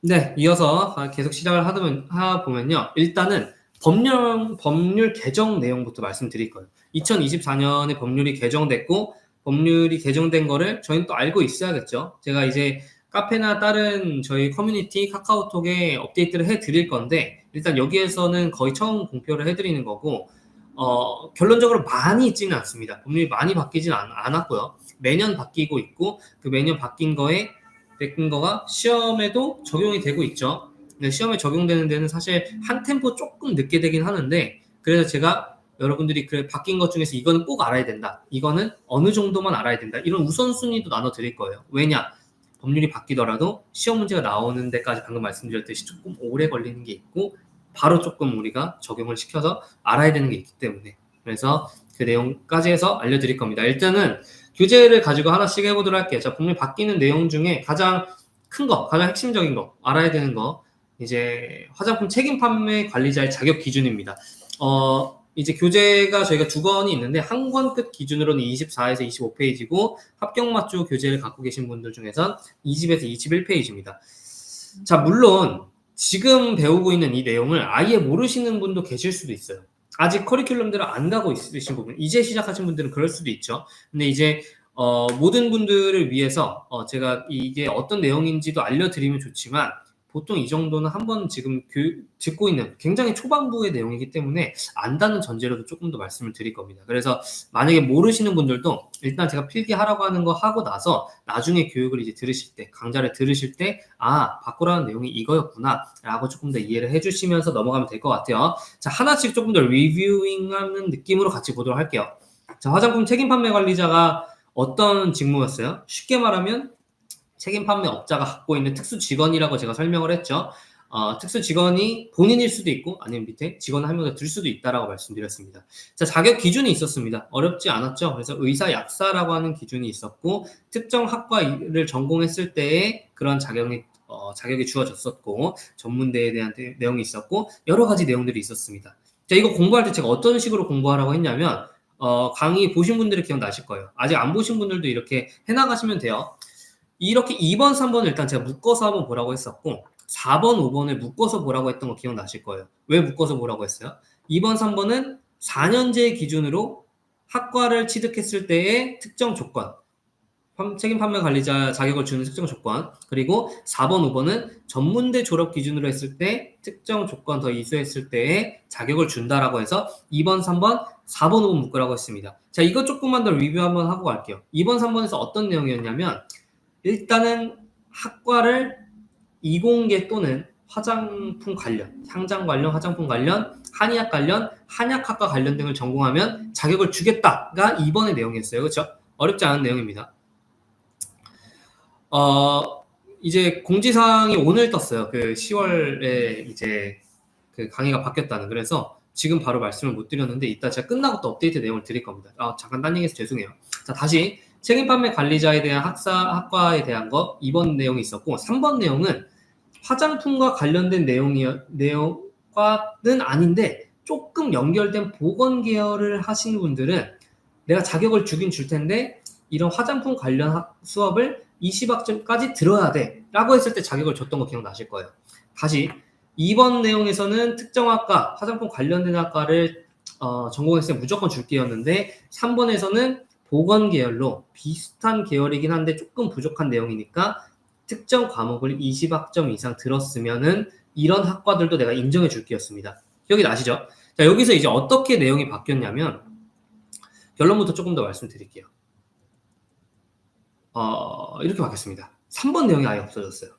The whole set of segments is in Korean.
네, 이어서 계속 시작을 하다 보면요. 일단은 법률 개정 내용부터 말씀드릴 거예요. 2024년에 법률이 개정됐고, 법률이 개정된 거를 저희는 또 알고 있어야겠죠. 제가 이제 카페나 다른 저희 커뮤니티 카카오톡에 업데이트를 해 드릴 건데, 일단 여기에서는 거의 처음 공표를 해 드리는 거고, 결론적으로 많이 있지는 않습니다. 법률이 많이 바뀌진 않았고요. 매년 바뀌고 있고, 그 매년 바뀐 거가 시험에도 적용이 되고 있죠. 근데 시험에 적용되는 데는 사실 한 템포 조금 늦게 되긴 하는데, 그래서 제가 여러분들이 그래 바뀐 것 중에서 이거는 꼭 알아야 된다, 이거는 어느 정도만 알아야 된다, 이런 우선순위도 나눠 드릴 거예요. 왜냐? 법률이 바뀌더라도 시험 문제가 나오는 데까지 방금 말씀드렸듯이 조금 오래 걸리는 게 있고, 바로 조금 우리가 적용을 시켜서 알아야 되는 게 있기 때문에, 그래서 그 내용까지 해서 알려드릴 겁니다. 일단은 교재를 가지고 하나씩 해보도록 할게요. 자, 법률 바뀌는 내용 중에 가장 큰 거, 가장 핵심적인 거, 알아야 되는 거, 이제 화장품 책임 판매 관리자의 자격 기준입니다. 이제 교재가 저희가 두 권이 있는데, 한 권 끝 기준으로는 24에서 25페이지고, 합격 맞추 교재를 갖고 계신 분들 중에선 20에서 21페이지입니다. 자, 물론 지금 배우고 있는 이 내용을 아예 모르시는 분도 계실 수도 있어요. 아직 커리큘럼들을 안 가고 있으신 부분, 이제 시작하신 분들은 그럴 수도 있죠. 근데 이제 모든 분들을 위해서 제가 이게 어떤 내용인지도 알려드리면 좋지만, 보통 이 정도는 한번 지금 듣고 있는 굉장히 초반부의 내용이기 때문에 안다는 전제로도 조금 더 말씀을 드릴 겁니다. 그래서 만약에 모르시는 분들도 일단 제가 필기하라고 하는 거 하고 나서 나중에 교육을 이제 들으실 때, 강좌를 들으실 때, 바꾸라는 내용이 이거였구나 라고 조금 더 이해를 해주시면서 넘어가면 될 것 같아요. 자, 하나씩 조금 더 리뷰잉하는 느낌으로 같이 보도록 할게요. 자, 화장품 책임 판매 관리자가 어떤 직무였어요? 쉽게 말하면 책임 판매 업자가 갖고 있는 특수 직원이라고 제가 설명을 했죠. 특수 직원이 본인일 수도 있고, 아니면 밑에 직원 한 명 더 들 수도 있다라고 말씀드렸습니다. 자, 자격 기준이 있었습니다. 어렵지 않았죠? 그래서 의사 약사라고 하는 기준이 있었고, 특정 학과를 전공했을 때의 그런 자격이 주어졌었고, 전문대에 대한 내용이 있었고, 여러 가지 내용들이 있었습니다. 자, 이거 공부할 때 제가 어떤 식으로 공부하라고 했냐면, 강의 보신 분들이 기억나실 거예요. 아직 안 보신 분들도 이렇게 해나가시면 돼요. 이렇게 2번, 3번을 일단 제가 묶어서 한번 보라고 했었고, 4번, 5번을 묶어서 보라고 했던 거 기억나실 거예요. 왜 묶어서 보라고 했어요? 2번, 3번은 4년제 기준으로 학과를 취득했을 때의 특정 조건, 책임 판매 관리자 자격을 주는 특정 조건, 그리고 4번, 5번은 전문대 졸업 기준으로 했을 때 특정 조건 더 이수했을 때의 자격을 준다라고 해서 2번, 3번, 4번, 5번 묶으라고 했습니다. 자, 이거 조금만 더 리뷰 한번 하고 갈게요. 2번, 3번에서 어떤 내용이었냐면, 일단은 학과를 이공계 또는 화장품 관련, 향장 관련, 화장품 관련, 한의학 관련, 한약학과 관련 등을 전공하면 자격을 주겠다가 2번의 내용이었어요. 그렇죠? 어렵지 않은 내용입니다. 이제 공지사항이 오늘 떴어요. 그 10월에 이제 그 강의가 바뀌었다는. 그래서 지금 바로 말씀을 못 드렸는데, 이따 제가 끝나고 또 업데이트 내용을 드릴 겁니다. 잠깐 딴 얘기해서 죄송해요. 자, 다시 책임 판매 관리자에 대한 학과에 대한 거 2번 내용이 있었고, 3번 내용은 화장품과 관련된 내용과는 아닌데 조금 연결된 보건 계열을 하시는 분들은 내가 자격을 주긴 줄 텐데, 이런 화장품 관련 수업을 20학점까지 들어야 돼 라고 했을 때 자격을 줬던 거 기억나실 거예요. 다시 2번 내용에서는 특정 학과, 화장품 관련된 학과를 전공했을 때 무조건 줄게였는데, 3번에서는 보건 계열로 비슷한 계열이긴 한데 조금 부족한 내용이니까 특정 과목을 20학점 이상 들었으면은 이런 학과들도 내가 인정해 줄게였습니다. 기억이 나시죠? 자, 여기서 이제 어떻게 내용이 바뀌었냐면, 결론부터 조금 더 말씀드릴게요. 이렇게 바뀌었습니다. 3번 내용이 아예 없어졌어요.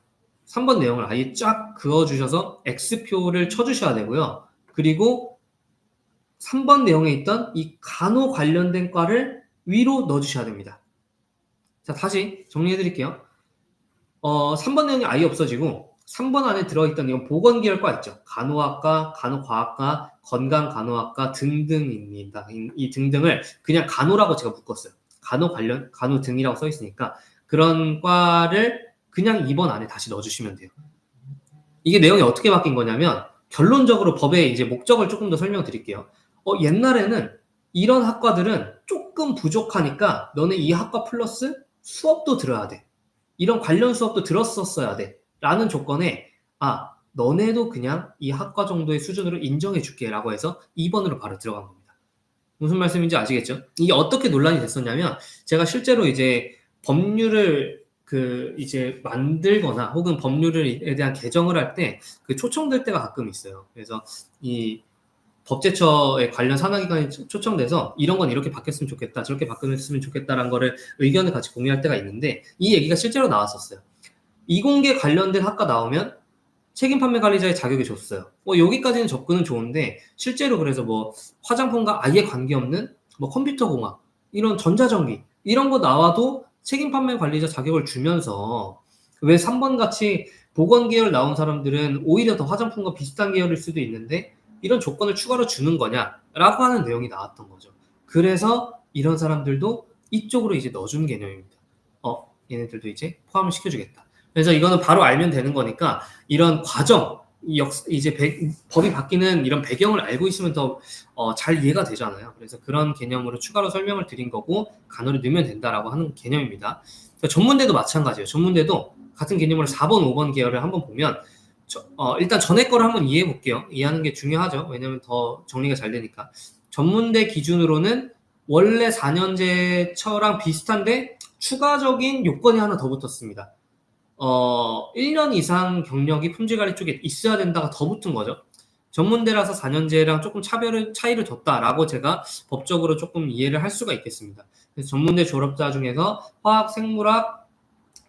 3번 내용을 아예 쫙 그어주셔서 X표를 쳐주셔야 되고요. 그리고 3번 내용에 있던 이 간호 관련된 과를 위로 넣어주셔야 됩니다. 자, 다시 정리해드릴게요. 3번 내용이 아예 없어지고 3번 안에 들어있던 이건 보건계열과 있죠. 간호학과, 간호과학과, 건강간호학과 등등입니다. 이 등등을 그냥 간호라고 제가 묶었어요. 간호 등이라고 써 있으니까 그런 과를 그냥 2번 안에 다시 넣어주시면 돼요. 이게 내용이 어떻게 바뀐 거냐면, 결론적으로 법의 이제 목적을 조금 더 설명드릴게요. 옛날에는 이런 학과들은 조금 부족하니까 너네 이 학과 플러스 수업도 들어야 돼, 이런 관련 수업도 들었었어야 돼 라는 조건에 너네도 그냥 이 학과 정도의 수준으로 인정해 줄게 라고 해서 2번으로 바로 들어간 겁니다. 무슨 말씀인지 아시겠죠? 이게 어떻게 논란이 됐었냐면 제가 실제로 이제 법률을 이제 만들거나 혹은 법률에 대한 개정을 할 때 그 초청될 때가 가끔 있어요. 그래서 이 법제처에 관련 산하기관이 초청돼서 이런 건 이렇게 바뀌었으면 좋겠다, 저렇게 바뀌었으면 좋겠다라는 거를 의견을 같이 공유할 때가 있는데 이 얘기가 실제로 나왔었어요. 이공계 관련된 학과 나오면 책임 판매 관리자의 자격이 줬어요. 여기까지는 접근은 좋은데 실제로 그래서 뭐 화장품과 아예 관계없는 뭐 컴퓨터 공학, 이런 전자전기 이런 거 나와도 책임 판매 관리자 자격을 주면서 왜 3번 같이 보건 계열 나온 사람들은 오히려 더 화장품과 비슷한 계열일 수도 있는데 이런 조건을 추가로 주는 거냐라고 하는 내용이 나왔던 거죠. 그래서 이런 사람들도 이쪽으로 이제 넣어준 개념입니다. 얘네들도 이제 포함을 시켜주겠다. 그래서 이거는 바로 알면 되는 거니까 이런 과정, 이제 법이 바뀌는 이런 배경을 알고 있으면 더 잘 이해가 되잖아요. 그래서 그런 개념으로 추가로 설명을 드린 거고 간호를 넣으면 된다라고 하는 개념입니다. 전문대도 마찬가지예요. 전문대도 같은 개념으로 4번, 5번 계열을 한번 보면 일단 전에 거를 한번 이해해 볼게요. 이해하는 게 중요하죠. 왜냐하면 더 정리가 잘 되니까. 전문대 기준으로는 원래 4년제처랑 비슷한데 추가적인 요건이 하나 더 붙었습니다. 1년 이상 경력이 품질관리 쪽에 있어야 된다가 더 붙은 거죠. 전문대라서 4년제랑 조금 차이를 뒀다라고 제가 법적으로 조금 이해를 할 수가 있겠습니다. 그래서 전문대 졸업자 중에서 화학, 생물학,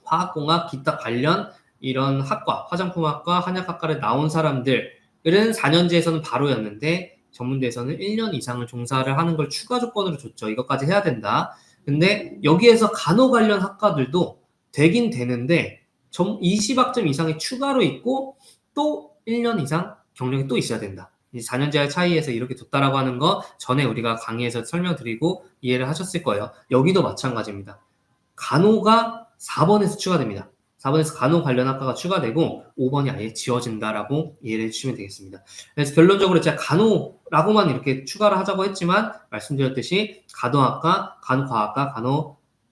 화학공학, 기타 관련 이런 학과, 화장품학과, 한약학과를 나온 사람들은 4년제에서는 바로였는데 전문대에서는 1년 이상을 종사를 하는 걸 추가 조건으로 줬죠. 이것까지 해야 된다. 근데 여기에서 간호 관련 학과들도 되긴 되는데 20학점 이상이 추가로 있고 또 1년 이상 경력이 또 있어야 된다. 4년제의 차이에서 이렇게 뒀다라고 하는 거 전에 우리가 강의에서 설명드리고 이해를 하셨을 거예요. 여기도 마찬가지입니다. 간호가 4번에서 추가됩니다. 4번에서 간호 관련 학과가 추가되고 5번이 아예 지워진다라고 이해를 해주시면 되겠습니다. 그래서 결론적으로 제가 간호라고만 이렇게 추가를 하자고 했지만 말씀드렸듯이 간호학과, 간호과학과,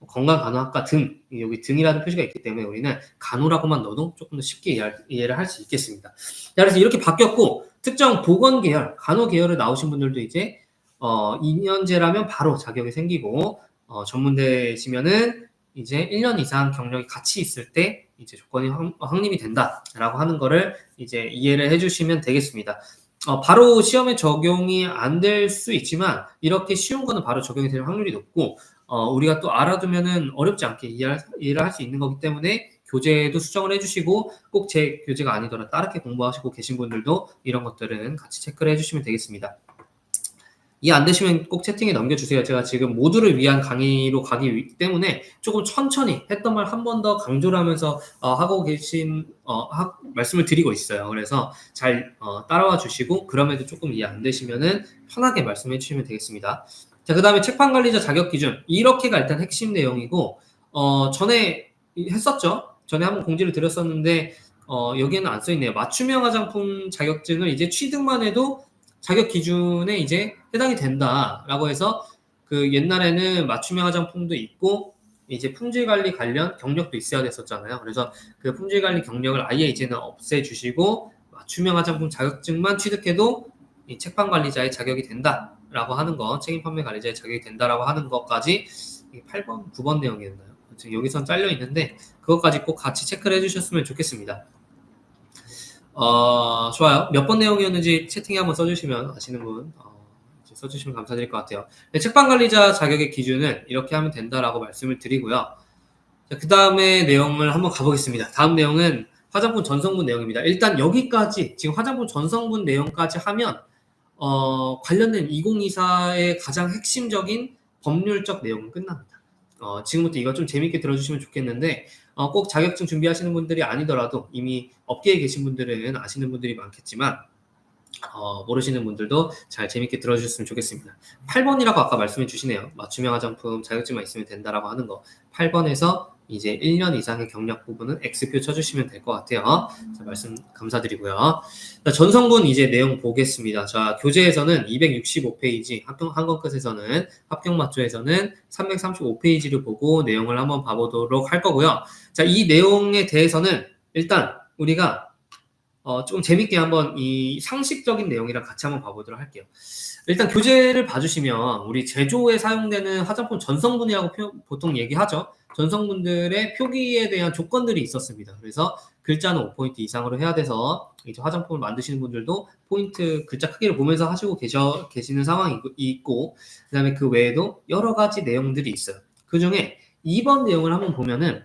건강간호학과 등, 여기 등이라는 표시가 있기 때문에 우리는 간호라고만 넣어도 조금 더 쉽게 이해를 할 수 있겠습니다. 그래서 이렇게 바뀌었고 특정 보건계열, 간호계열을 나오신 분들도 이제 2년제라면 바로 자격이 생기고 전문대시면은 이제 1년 이상 경력이 같이 있을 때 이제 조건이 확립이 된다라고 하는 거를 이제 이해를 해주시면 되겠습니다. 바로 시험에 적용이 안 될 수 있지만 이렇게 쉬운 거는 바로 적용이 될 확률이 높고 우리가 또 알아두면은 어렵지 않게 이해를 할 수 있는 거기 때문에 교재도 수정을 해주시고 꼭 제 교재가 아니더라도 다르게 공부하시고 계신 분들도 이런 것들은 같이 체크를 해주시면 되겠습니다. 이해 안 되시면 꼭 채팅에 남겨주세요. 제가 지금 모두를 위한 강의로 가기 때문에 조금 천천히 했던 말 한 번 더 강조를 하면서 하고 계신 말씀을 드리고 있어요. 그래서 잘 따라와 주시고 그럼에도 조금 이해 안 되시면은 편하게 말씀해 주시면 되겠습니다. 자, 그 다음에 책판관리자 자격기준 이렇게가 일단 핵심 내용이고 전에 했었죠. 전에 한번 공지를 드렸었는데 여기에는 안 써있네요. 맞춤형 화장품 자격증을 이제 취득만 해도 자격 기준에 이제 해당이 된다라고 해서 그 옛날에는 맞춤형 화장품도 있고 이제 품질관리 관련 경력도 있어야 됐었잖아요. 그래서 그 품질관리 경력을 아예 이제는 없애주시고 맞춤형 화장품 자격증만 취득해도 이 책판관리자의 자격이 된다라고 하는 거, 책임 판매 관리자의 자격이 된다라고 하는 것까지 8번, 9번 내용이었나요? 지금 여기선 잘려 있는데 그것까지 꼭 같이 체크를 해주셨으면 좋겠습니다. 좋아요. 몇 번 내용이었는지 채팅에 한번 써주시면 아시는 분 써주시면 감사드릴 것 같아요. 네, 책방관리자 자격의 기준은 이렇게 하면 된다라고 말씀을 드리고요. 그 다음에 내용을 한번 가보겠습니다. 다음 내용은 화장품 전성분 내용입니다. 일단 여기까지 지금 화장품 전성분 내용까지 하면 관련된 2024의 가장 핵심적인 법률적 내용은 끝납니다. 지금부터 이거 좀 재밌게 들어주시면 좋겠는데 꼭 자격증 준비하시는 분들이 아니더라도 이미 업계에 계신 분들은 아시는 분들이 많겠지만 모르시는 분들도 잘 재밌게 들어주셨으면 좋겠습니다. 8번이라고 아까 말씀해 주시네요. 맞춤형 화장품 자격증만 있으면 된다라고 하는 거. 8번에서 이제 1년 이상의 경력 부분은 X표 쳐주시면 될 것 같아요. 자, 말씀 감사드리고요. 자, 전성분 이제 내용 보겠습니다. 자, 교재에서는 265페이지, 한권 끝에서는 합격마초에서는 335페이지를 보고 내용을 한번 봐보도록 할 거고요. 자, 이 내용에 대해서는 일단 우리가 조금 재밌게 한번 이 상식적인 내용이랑 같이 한번 봐보도록 할게요. 일단 교재를 봐주시면 우리 제조에 사용되는 화장품 전성분이라고 보통 얘기하죠. 전성분들의 표기에 대한 조건들이 있었습니다. 그래서 글자는 5포인트 이상으로 해야 돼서 이제 화장품을 만드시는 분들도 포인트 글자 크기를 보면서 하시고 계시는 상황이 있고, 그 다음에 그 외에도 여러 가지 내용들이 있어요. 그 중에 2번 내용을 한번 보면은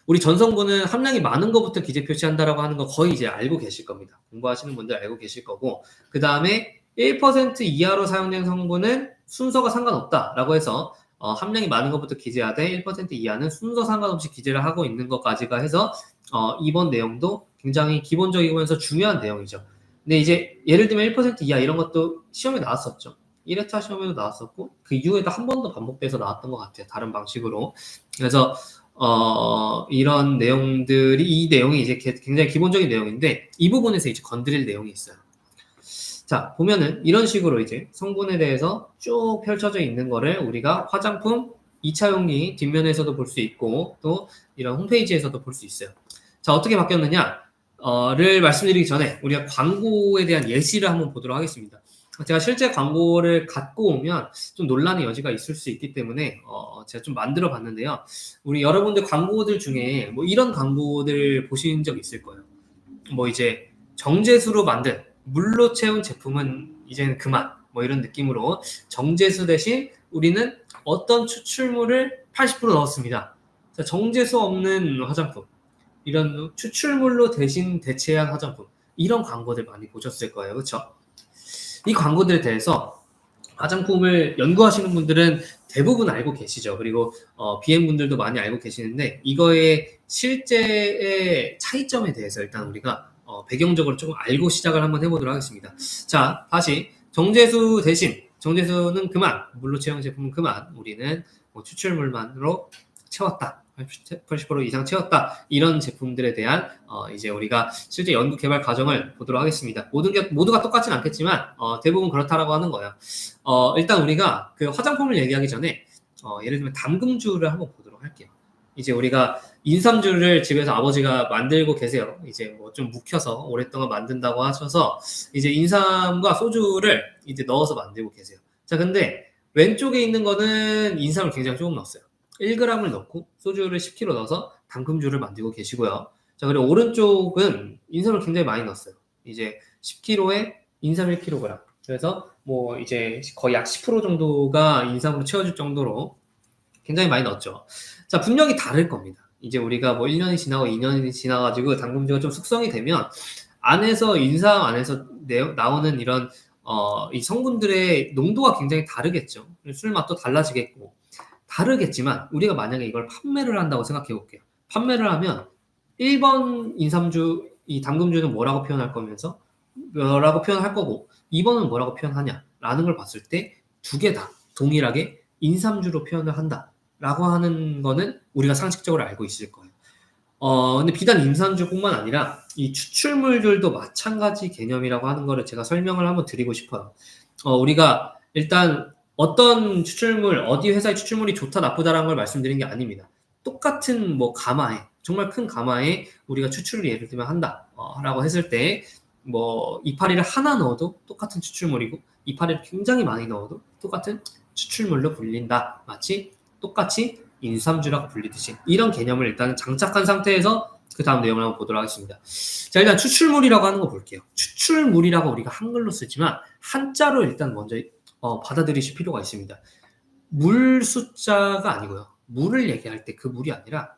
우리 전성분은 함량이 많은 것부터 기재 표시한다라고 하는 거 거의 이제 알고 계실 겁니다. 공부하시는 분들 알고 계실 거고, 그 다음에 1% 이하로 사용된 성분은 순서가 상관없다라고 해서 함량이 많은 것부터 기재하되 1% 이하는 순서 상관없이 기재를 하고 있는 것까지가 해서 이번 내용도 굉장히 기본적이면서 중요한 내용이죠. 근데 이제 예를 들면 1% 이하 이런 것도 시험에 나왔었죠. 1회차 시험에도 나왔었고 그 이후에도 한 번 더 반복돼서 나왔던 것 같아요. 다른 방식으로. 그래서 이런 내용들이, 이 내용이 이제 굉장히 기본적인 내용인데 이 부분에서 이제 건드릴 내용이 있어요. 자, 보면은 이런 식으로 이제 성분에 대해서 쭉 펼쳐져 있는 거를 우리가 화장품 2차 용기 뒷면에서도 볼 수 있고 또 이런 홈페이지에서도 볼 수 있어요. 자, 어떻게 바뀌었느냐를 말씀드리기 전에 우리가 광고에 대한 예시를 한번 보도록 하겠습니다. 제가 실제 광고를 갖고 오면 좀 논란의 여지가 있을 수 있기 때문에 제가 좀 만들어 봤는데요. 우리 여러분들 광고들 중에 뭐 이런 광고들 보신 적 있을 거예요. 뭐 이제 정제수로 만든 물로 채운 제품은 이제는 그만, 뭐 이런 느낌으로 정제수 대신 우리는 어떤 추출물을 80% 넣었습니다. 자, 정제수 없는 화장품, 이런 추출물로 대신 대체한 화장품, 이런 광고들 많이 보셨을 거예요. 그렇죠? 이 광고들에 대해서 화장품을 연구하시는 분들은 대부분 알고 계시죠. 그리고 BM분들도 많이 알고 계시는데 이거의 실제의 차이점에 대해서 일단 우리가 배경적으로 조금 알고 시작을 한번 해보도록 하겠습니다. 자, 다시 정제수 대신, 정제수는 그만, 물로 채운 제품은 그만, 우리는 뭐 추출물만으로 채웠다, 80% 이상 채웠다, 이런 제품들에 대한 이제 우리가 실제 연구 개발 과정을 보도록 하겠습니다. 모두가 똑같진 않겠지만 대부분 그렇다라고 하는 거예요. 일단 우리가 그 화장품을 얘기하기 전에 예를 들면 담금주를 한번 보도록 할게요. 이제 우리가 인삼주를 집에서 아버지가 만들고 계세요. 이제 뭐 좀 묵혀서 오랫동안 만든다고 하셔서 이제 인삼과 소주를 이제 넣어서 만들고 계세요. 자, 근데 왼쪽에 있는 거는 인삼을 굉장히 조금 넣었어요. 1g을 넣고 소주를 10kg 넣어서 담금주를 만들고 계시고요. 자, 그리고 오른쪽은 인삼을 굉장히 많이 넣었어요. 이제 10kg에 인삼 1kg. 그래서 뭐 이제 거의 약 10% 정도가 인삼으로 채워질 정도로 굉장히 많이 넣었죠. 자, 분명히 다를 겁니다. 이제 우리가 뭐 1년이 지나고 2년이 지나가지고 담금주가 좀 숙성이 되면 안에서 인삼 안에서 나오는 이런 이 성분들의 농도가 굉장히 다르겠죠. 술 맛도 달라지겠고 다르겠지만 우리가 만약에 이걸 판매를 한다고 생각해 볼게요. 판매를 하면 1번 인삼주, 이 담금주는 뭐라고 표현할 거면서 뭐라고 표현할 거고 2번은 뭐라고 표현하냐라는 걸 봤을 때 두 개 다 동일하게 인삼주로 표현을 한다라고 하는 거는 우리가 상식적으로 알고 있을 거예요. 근데 비단 인삼주뿐만 아니라 이 추출물들도 마찬가지 개념이라고 하는 거를 제가 설명을 한번 드리고 싶어요. 우리가 일단 어떤 추출물, 어디 회사의 추출물이 좋다 나쁘다라는 걸 말씀드린 게 아닙니다. 똑같은 뭐 가마에, 정말 큰 가마에 우리가 추출을 예를 들면 한다 라고 했을 때 뭐 이파리를 하나 넣어도 똑같은 추출물이고 이파리를 굉장히 많이 넣어도 똑같은 추출물로 불린다. 마치 똑같이 인삼주라고 불리듯이 이런 개념을 일단 장착한 상태에서 그 다음 내용을 한번 보도록 하겠습니다. 자, 일단 추출물이라고 하는 거 볼게요. 추출물이라고 우리가 한글로 쓰지만 한자로 일단 먼저 받아들이실 필요가 있습니다. 물 숫자가 아니고요. 물을 얘기할 때 그 물이 아니라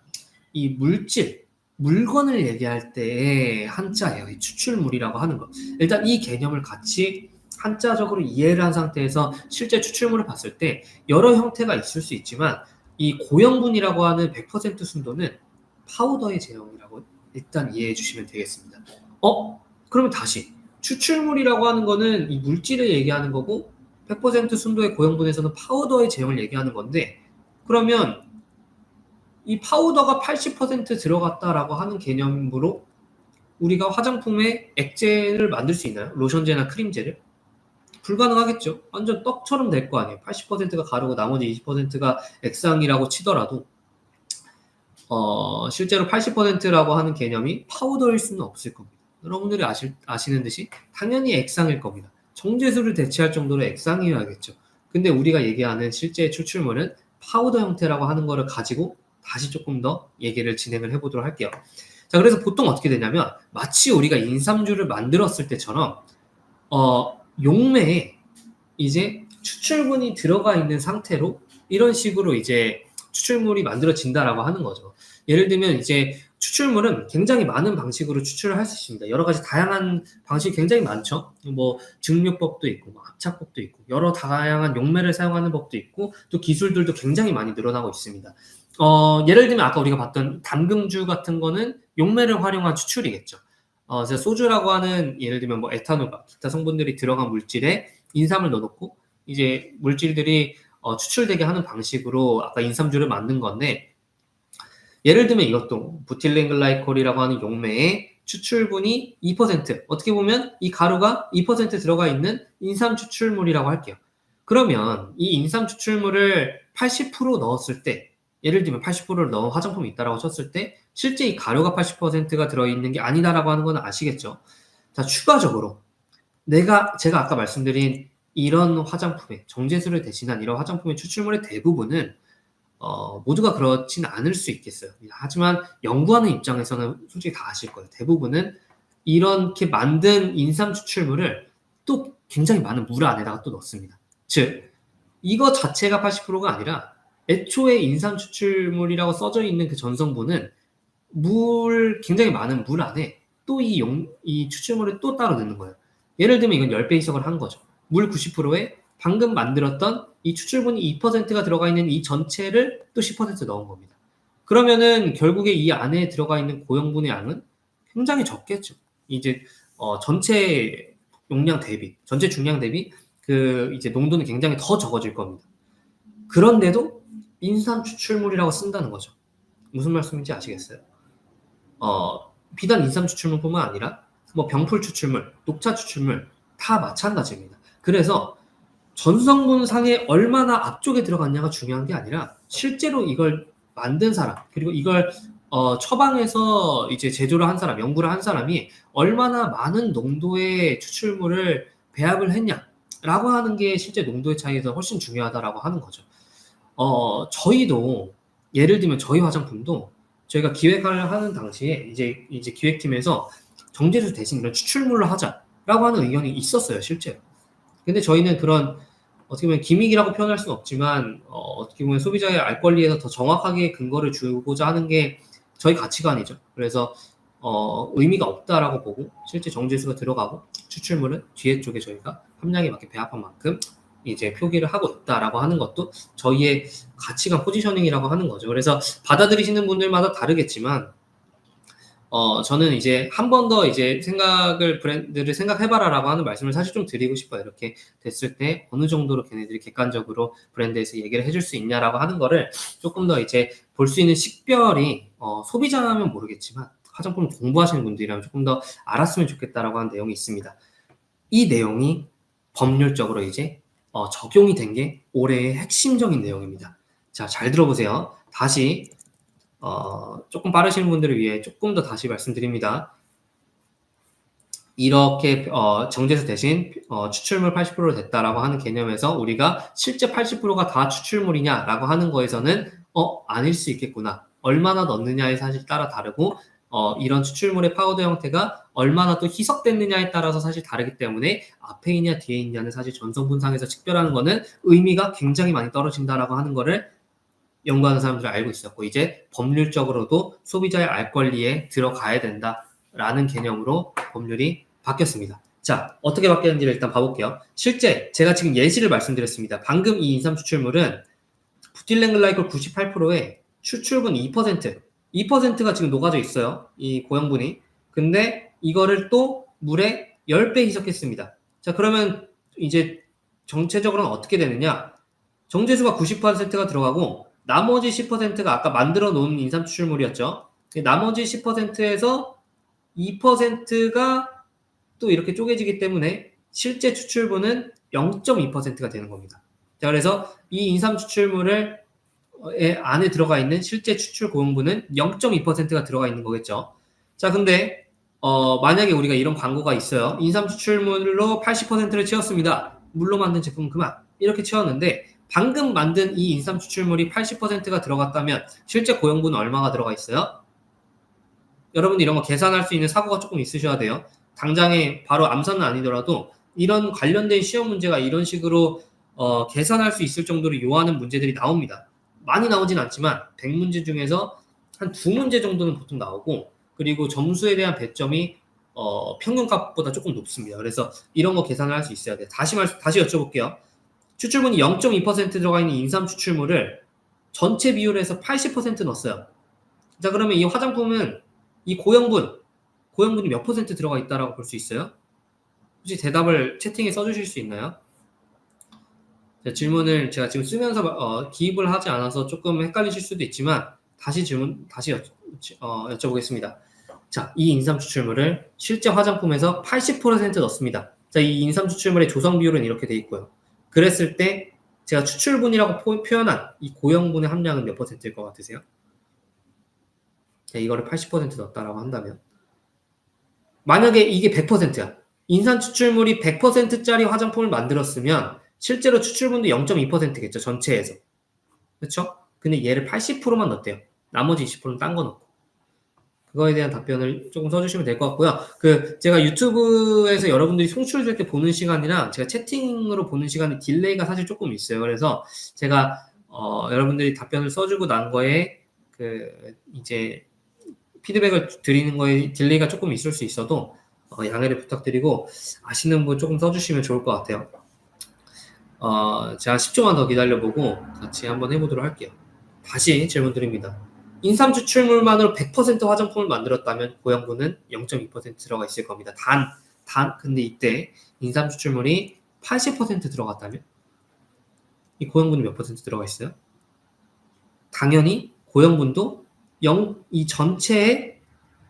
이 물질, 물건을 얘기할 때의 한자예요. 이 추출물이라고 하는 거. 일단 이 개념을 같이 한자적으로 이해를 한 상태에서 실제 추출물을 봤을 때 여러 형태가 있을 수 있지만 이 고형분이라고 하는 100% 순도는 파우더의 제형이라고 일단 이해해 주시면 되겠습니다. 그러면 다시 추출물이라고 하는 거는 이 물질을 얘기하는 거고 100% 순도의 고형분에서는 파우더의 제형을 얘기하는 건데 그러면 이 파우더가 80% 들어갔다라고 하는 개념으로 우리가 화장품에 액체를 만들 수 있나요? 로션제나 크림제를? 불가능하겠죠. 완전 떡처럼 될 거 아니에요. 80%가 가루고 나머지 20%가 액상이라고 치더라도 실제로 80%라고 하는 개념이 파우더일 수는 없을 겁니다. 여러분들이 아시는 듯이 당연히 액상일 겁니다. 정제수를 대체할 정도로 액상이어야겠죠. 근데 우리가 얘기하는 실제 추출물은 파우더 형태라고 하는 거를 가지고 다시 조금 더 얘기를 진행을 해보도록 할게요. 자, 그래서 보통 어떻게 되냐면 마치 우리가 인삼주를 만들었을 때처럼 용매에 이제 추출분이 들어가 있는 상태로 이런 식으로 이제 추출물이 만들어진다라고 하는 거죠. 예를 들면 이제 추출물은 굉장히 많은 방식으로 추출을 할 수 있습니다. 여러 가지 다양한 방식이 굉장히 많죠. 뭐 증류법도 있고, 뭐 합착법도 있고, 여러 다양한 용매를 사용하는 법도 있고, 또 기술들도 굉장히 많이 늘어나고 있습니다. 예를 들면 아까 우리가 봤던 담금주 같은 거는 용매를 활용한 추출이겠죠. 그래서 소주라고 하는 예를 들면 뭐 에탄올과 기타 성분들이 들어간 물질에 인삼을 넣어놓고 이제 물질들이 추출되게 하는 방식으로 아까 인삼주를 만든 건데 예를 들면 이것도 부틸렌글라이콜이라고 하는 용매에 추출분이 2% 어떻게 보면 이 가루가 2% 들어가 있는 인삼 추출물이라고 할게요. 그러면 이 인삼 추출물을 80% 넣었을 때 예를 들면 80%를 넣은 화장품이 있다라고 쳤을 때 실제 이 가루가 80%가 들어있는 게 아니다라고 하는 건 아시겠죠? 자, 추가적으로 제가 아까 말씀드린 이런 화장품의 정제수를 대신한 이런 화장품의 추출물의 대부분은 모두가 그렇진 않을 수 있겠어요. 하지만 연구하는 입장에서는 솔직히 다 아실 거예요. 대부분은 이렇게 만든 인삼 추출물을 또 굉장히 많은 물 안에다가 또 넣습니다. 즉, 이거 자체가 80%가 아니라 애초에 인삼 추출물이라고 써져 있는 그 전성분은 굉장히 많은 물 안에 또 이 추출물을 또 따로 넣는 거예요. 예를 들면 이건 10배 희석을 한 거죠. 물 90%에 방금 만들었던 이 추출분이 2%가 들어가 있는 이 전체를 또 10% 넣은 겁니다. 그러면은 결국에 이 안에 들어가 있는 고형분의 양은 굉장히 적겠죠. 이제 전체 용량 대비, 전체 중량 대비 그 이제 농도는 굉장히 더 적어질 겁니다. 그런데도 인삼 추출물이라고 쓴다는 거죠. 무슨 말씀인지 아시겠어요? 비단 인삼 추출물뿐만 아니라 뭐 병풀 추출물, 녹차 추출물 다 마찬가지입니다. 그래서 전성분상에 얼마나 앞쪽에 들어갔냐가 중요한 게 아니라 실제로 이걸 만든 사람 그리고 이걸 처방해서 이제 제조를 한 사람, 연구를 한 사람이 얼마나 많은 농도의 추출물을 배합을 했냐라고 하는 게 실제 농도의 차이에서 훨씬 중요하다라고 하는 거죠. 저희도 예를 들면 저희 화장품도 저희가 기획을 하는 당시에 이제 기획팀에서 정제수 대신 이런 추출물로 하자라고 하는 의견이 있었어요, 실제로. 근데 저희는 그런 어떻게 보면 기믹이라고 표현할 수는 없지만 어떻게 보면 소비자의 알 권리에서 더 정확하게 근거를 주고자 하는 게 저희 가치관이죠. 그래서 의미가 없다라고 보고 실제 정제수가 들어가고 추출물은 뒤에 쪽에 저희가 함량에 맞게 배합한 만큼 이제 표기를 하고 있다라고 하는 것도 저희의 가치관 포지셔닝이라고 하는 거죠. 그래서 받아들이시는 분들마다 다르겠지만 저는 이제 한 번 더 이제 브랜드를 생각해봐라라고 하는 말씀을 사실 좀 드리고 싶어요. 이렇게 됐을 때 어느 정도로 걔네들이 객관적으로 브랜드에서 얘기를 해줄 수 있냐라고 하는 거를 조금 더 이제 볼 수 있는 식별이 소비자라면 모르겠지만 화장품을 공부하시는 분들이라면 조금 더 알았으면 좋겠다라고 하는 내용이 있습니다. 이 내용이 법률적으로 이제 적용이 된 게 올해의 핵심적인 내용입니다. 자, 잘 들어보세요. 다시 조금 빠르신 분들을 위해 조금 더 다시 말씀드립니다. 이렇게 정제수 대신 추출물 80% 됐다라고 하는 개념에서 우리가 실제 80%가 다 추출물이냐라고 하는 거에서는 아닐 수 있겠구나. 얼마나 넣느냐에 사실 따라 다르고 이런 추출물의 파우더 형태가 얼마나 또 희석됐느냐에 따라서 사실 다르기 때문에 앞에 있냐 뒤에 있냐는 사실 전성분상에서 식별하는 거는 의미가 굉장히 많이 떨어진다라고 하는 거를 연구하는 사람들은 알고 있었고 이제 법률적으로도 소비자의 알 권리에 들어가야 된다라는 개념으로 법률이 바뀌었습니다. 자, 어떻게 바뀌었는지를 일단 봐볼게요. 실제 제가 지금 예시를 말씀드렸습니다. 방금 이 인삼 추출물은 부틸렌글라이콜 98%에 추출분 2%가 지금 녹아져 있어요. 이 고형분이. 근데 이거를 또 물에 10배 희석했습니다. 자, 그러면 이제 정체적으로는 어떻게 되느냐? 정제수가 90%가 들어가고 나머지 10%가 아까 만들어 놓은 인삼 추출물이었죠. 나머지 10%에서 2%가 또 이렇게 쪼개지기 때문에 실제 추출분은 0.2%가 되는 겁니다. 자, 그래서 이 인삼 추출물을 안에 들어가 있는 실제 추출 고형분은 0.2%가 들어가 있는 거겠죠. 자, 근데 만약에 우리가 이런 광고가 있어요. 인삼 추출물로 80%를 채웠습니다. 물로 만든 제품 그만. 이렇게 채웠는데 방금 만든 이 인삼 추출물이 80%가 들어갔다면 실제 고형분은 얼마가 들어가 있어요? 여러분 이런 거 계산할 수 있는 사고가 조금 있으셔야 돼요. 당장에 바로 암산은 아니더라도 이런 관련된 시험 문제가 이런 식으로 계산할 수 있을 정도로 요하는 문제들이 나옵니다. 많이 나오진 않지만 100문제 중에서 한 2문제 정도는 보통 나오고 그리고 점수에 대한 배점이 평균값보다 조금 높습니다. 그래서 이런 거 계산을 할 수 있어야 돼요. 다시 여쭤볼게요. 추출분이 0.2% 들어가 있는 인삼 추출물을 전체 비율에서 80% 넣었어요. 자, 그러면 이 화장품은 이 고형분이 몇 퍼센트 들어가 있다라고 볼 수 있어요? 혹시 대답을 채팅에 써주실 수 있나요? 자, 질문을 제가 지금 쓰면서 기입을 하지 않아서 조금 헷갈리실 수도 있지만 다시 여쭤보겠습니다. 자, 이 인삼 추출물을 실제 화장품에서 80% 넣습니다. 자, 이 인삼 추출물의 조성 비율은 이렇게 돼 있고요. 그랬을 때 제가 추출분이라고 표현한 이 고형분의 함량은 몇 퍼센트일 것 같으세요? 자, 이거를 80% 넣었다라고 한다면 만약에 이게 100%야. 인산 추출물이 100%짜리 화장품을 만들었으면 실제로 추출분도 0.2%겠죠. 전체에서. 그렇죠? 근데 얘를 80%만 넣었대요. 나머지 20%는 딴 거 넣고. 그거에 대한 답변을 조금 써주시면 될 것 같고요. 제가 유튜브에서 여러분들이 송출될 때 보는 시간이랑 제가 채팅으로 보는 시간에 딜레이가 사실 조금 있어요. 그래서 제가 여러분들이 답변을 써주고 난 거에 이제 피드백을 드리는 거에 딜레이가 조금 있을 수 있어도 양해를 부탁드리고 아시는 분 조금 써주시면 좋을 것 같아요. 제가 10초만 더 기다려보고 같이 한번 해보도록 할게요. 다시 질문 드립니다. 인삼 추출물만으로 100% 화장품을 만들었다면 고형분은 0.2% 들어가 있을 겁니다. 근데 이때 인삼 추출물이 80% 들어갔다면 이 고형분이 몇 퍼센트 들어가 있어요? 당연히 고형분도 이 전체의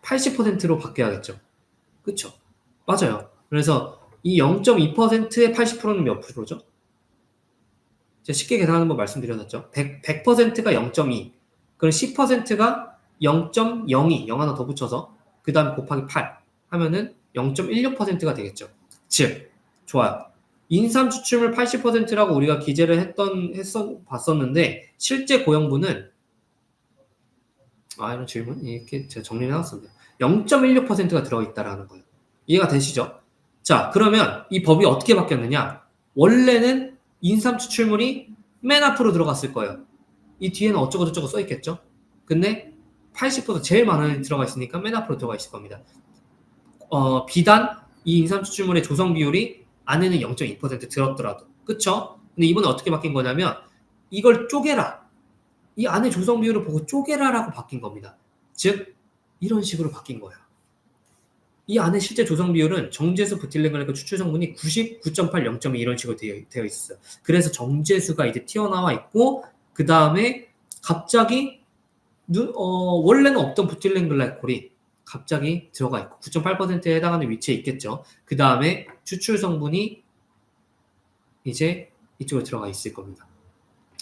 80%로 바뀌어야겠죠. 그쵸? 맞아요. 그래서 이 0.2%의 80%는 몇 프로죠? 제가 쉽게 계산하는 법 말씀드렸었죠. 100%가 0.2, 그럼 10%가 0.02, 0 하나 더 붙여서 그 다음 곱하기 8 하면은 0.16%가 되겠죠. 즉, 좋아요. 인삼 추출물 80%라고 우리가 기재를 봤었는데 실제 고형분은 이런 질문 이렇게 제가 정리를 해놨습니다. 0.16%가 들어있다라는 거예요. 이해가 되시죠? 자, 그러면 이 법이 어떻게 바뀌었느냐? 원래는 인삼 추출물이 맨 앞으로 들어갔을 거예요. 이 뒤에는 어쩌고저쩌고 써있겠죠? 근데 80% 제일 많은 들어가 있으니까 맨 앞으로 들어가 있을 겁니다. 비단 이 인삼 추출물의 조성 비율이 안에는 0.2% 들었더라도. 그쵸? 근데 이번에 어떻게 바뀐 거냐면 이걸 쪼개라. 이 안에 조성 비율을 보고 쪼개라라고 바뀐 겁니다. 즉 이런 식으로 바뀐 거예요. 이 안에 실제 조성 비율은 정제수, 부틸렌글리콜, 추출 성분이 99.8, 0.2 이런 식으로 되어 있어요. 그래서 정제수가 이제 튀어나와 있고 그 다음에 갑자기 원래는 없던 부틸렌글리콜이 갑자기 들어가 있고 9.8%에 해당하는 위치에 있겠죠. 그 다음에 추출 성분이 이제 이쪽으로 들어가 있을 겁니다.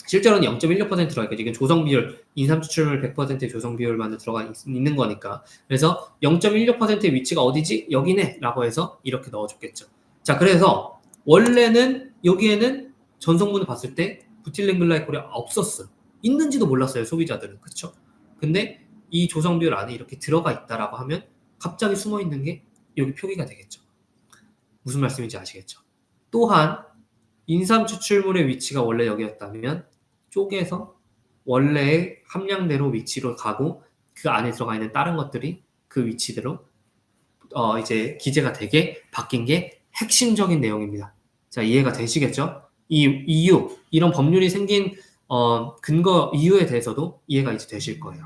실제로는 0.16% 들어가 있겠죠. 이건 조성 비율, 인삼 추출물 100%의 조성 비율만 들어가 있는 거니까. 그래서 0.16%의 위치가 어디지? 여기네. 라고 해서 이렇게 넣어줬겠죠. 자, 그래서 원래는 여기에는 전성분을 봤을 때 부틸렌글라이콜이 없었어요. 있는지도 몰랐어요. 소비자들은. 그쵸? 근데 이 조성 비율 안에 이렇게 들어가 있다라고 하면 갑자기 숨어 있는 게 여기 표기가 되겠죠. 무슨 말씀인지 아시겠죠? 또한 인삼 추출물의 위치가 원래 여기였다면 쪼개서 원래의 함량대로 위치로 가고 그 안에 들어가 있는 다른 것들이 그 위치대로 이제 기재가 되게 바뀐 게 핵심적인 내용입니다. 자, 이해가 되시겠죠? 이런 법률이 생긴 근거 이유에 대해서도 이해가 이제 되실 거예요.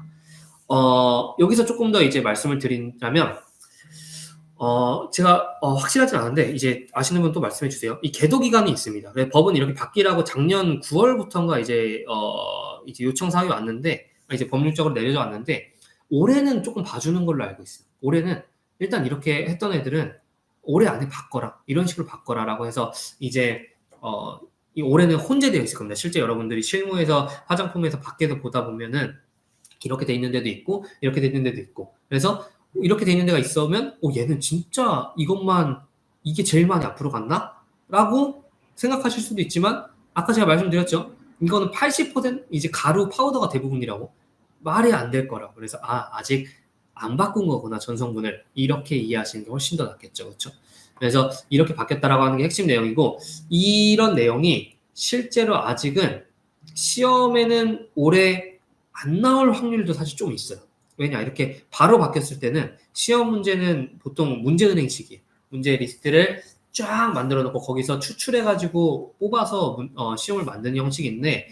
여기서 조금 더 이제 말씀을 드리자면 제가 확실하진 않은데 이제 아시는 분 또 말씀해 주세요. 이 계도 기간이 있습니다. 법은 이렇게 바뀌라고 작년 9월부터인가 이제 요청 사항이 왔는데 이제 법률적으로 내려져 왔는데 올해는 조금 봐주는 걸로 알고 있어요. 올해는 일단 이렇게 했던 애들은 올해 안에 바꿔라 이런 식으로 바꿔라라고 해서 이제 이 올해는 혼재되어 있을 겁니다. 실제 여러분들이 실무에서 화장품에서 밖에서 보다 보면은 이렇게 돼 있는 데도 있고 이렇게 돼 있는 데도 있고 그래서 이렇게 돼 있는 데가 있으면 얘는 진짜 이것만 이게 제일 많이 앞으로 갔나? 라고 생각하실 수도 있지만 아까 제가 말씀드렸죠. 이거는 80% 이제 가루 파우더가 대부분이라고 말이 안 될 거라고. 그래서 아직 안 바꾼 거구나 전성분을 이렇게 이해하시는 게 훨씬 더 낫겠죠. 그렇죠? 그래서 이렇게 바뀌었다라고 하는 게 핵심 내용이고 이런 내용이 실제로 아직은 시험에는 올해 안 나올 확률도 사실 좀 있어요. 왜냐 이렇게 바로 바뀌었을 때는 시험 문제는 보통 문제은행식이에요. 문제 리스트를 쫙 만들어 놓고 거기서 추출해 가지고 뽑아서 시험을 만드는 형식인데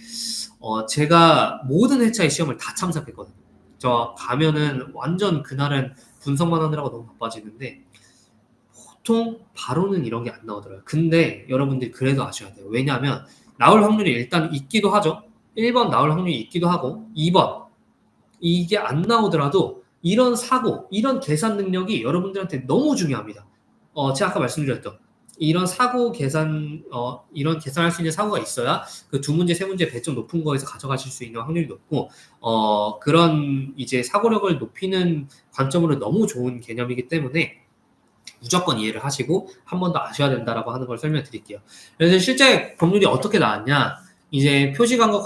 제가 모든 회차의 시험을 다 참석했거든요. 저 가면은 완전 그날은 분석만 하느라고 너무 바빠지는데 보통 바로는 이런 게 안 나오더라고요. 근데 여러분들이 그래도 아셔야 돼요. 왜냐하면 나올 확률이 일단 있기도 하죠. 1번 나올 확률이 있기도 하고 2번 이게 안 나오더라도 이런 사고, 이런 계산 능력이 여러분들한테 너무 중요합니다. 제가 아까 말씀드렸던 이런 사고 계산, 이런 계산할 수 있는 사고가 있어야 그 두 문제, 세 문제 배점 높은 거에서 가져가실 수 있는 확률이 높고, 그런 이제 사고력을 높이는 관점으로 너무 좋은 개념이기 때문에 무조건 이해를 하시고 한 번 더 아셔야 된다라고 하는 걸 설명드릴게요. 그래서 실제 법률이 어떻게 나왔냐? 이제 표시광고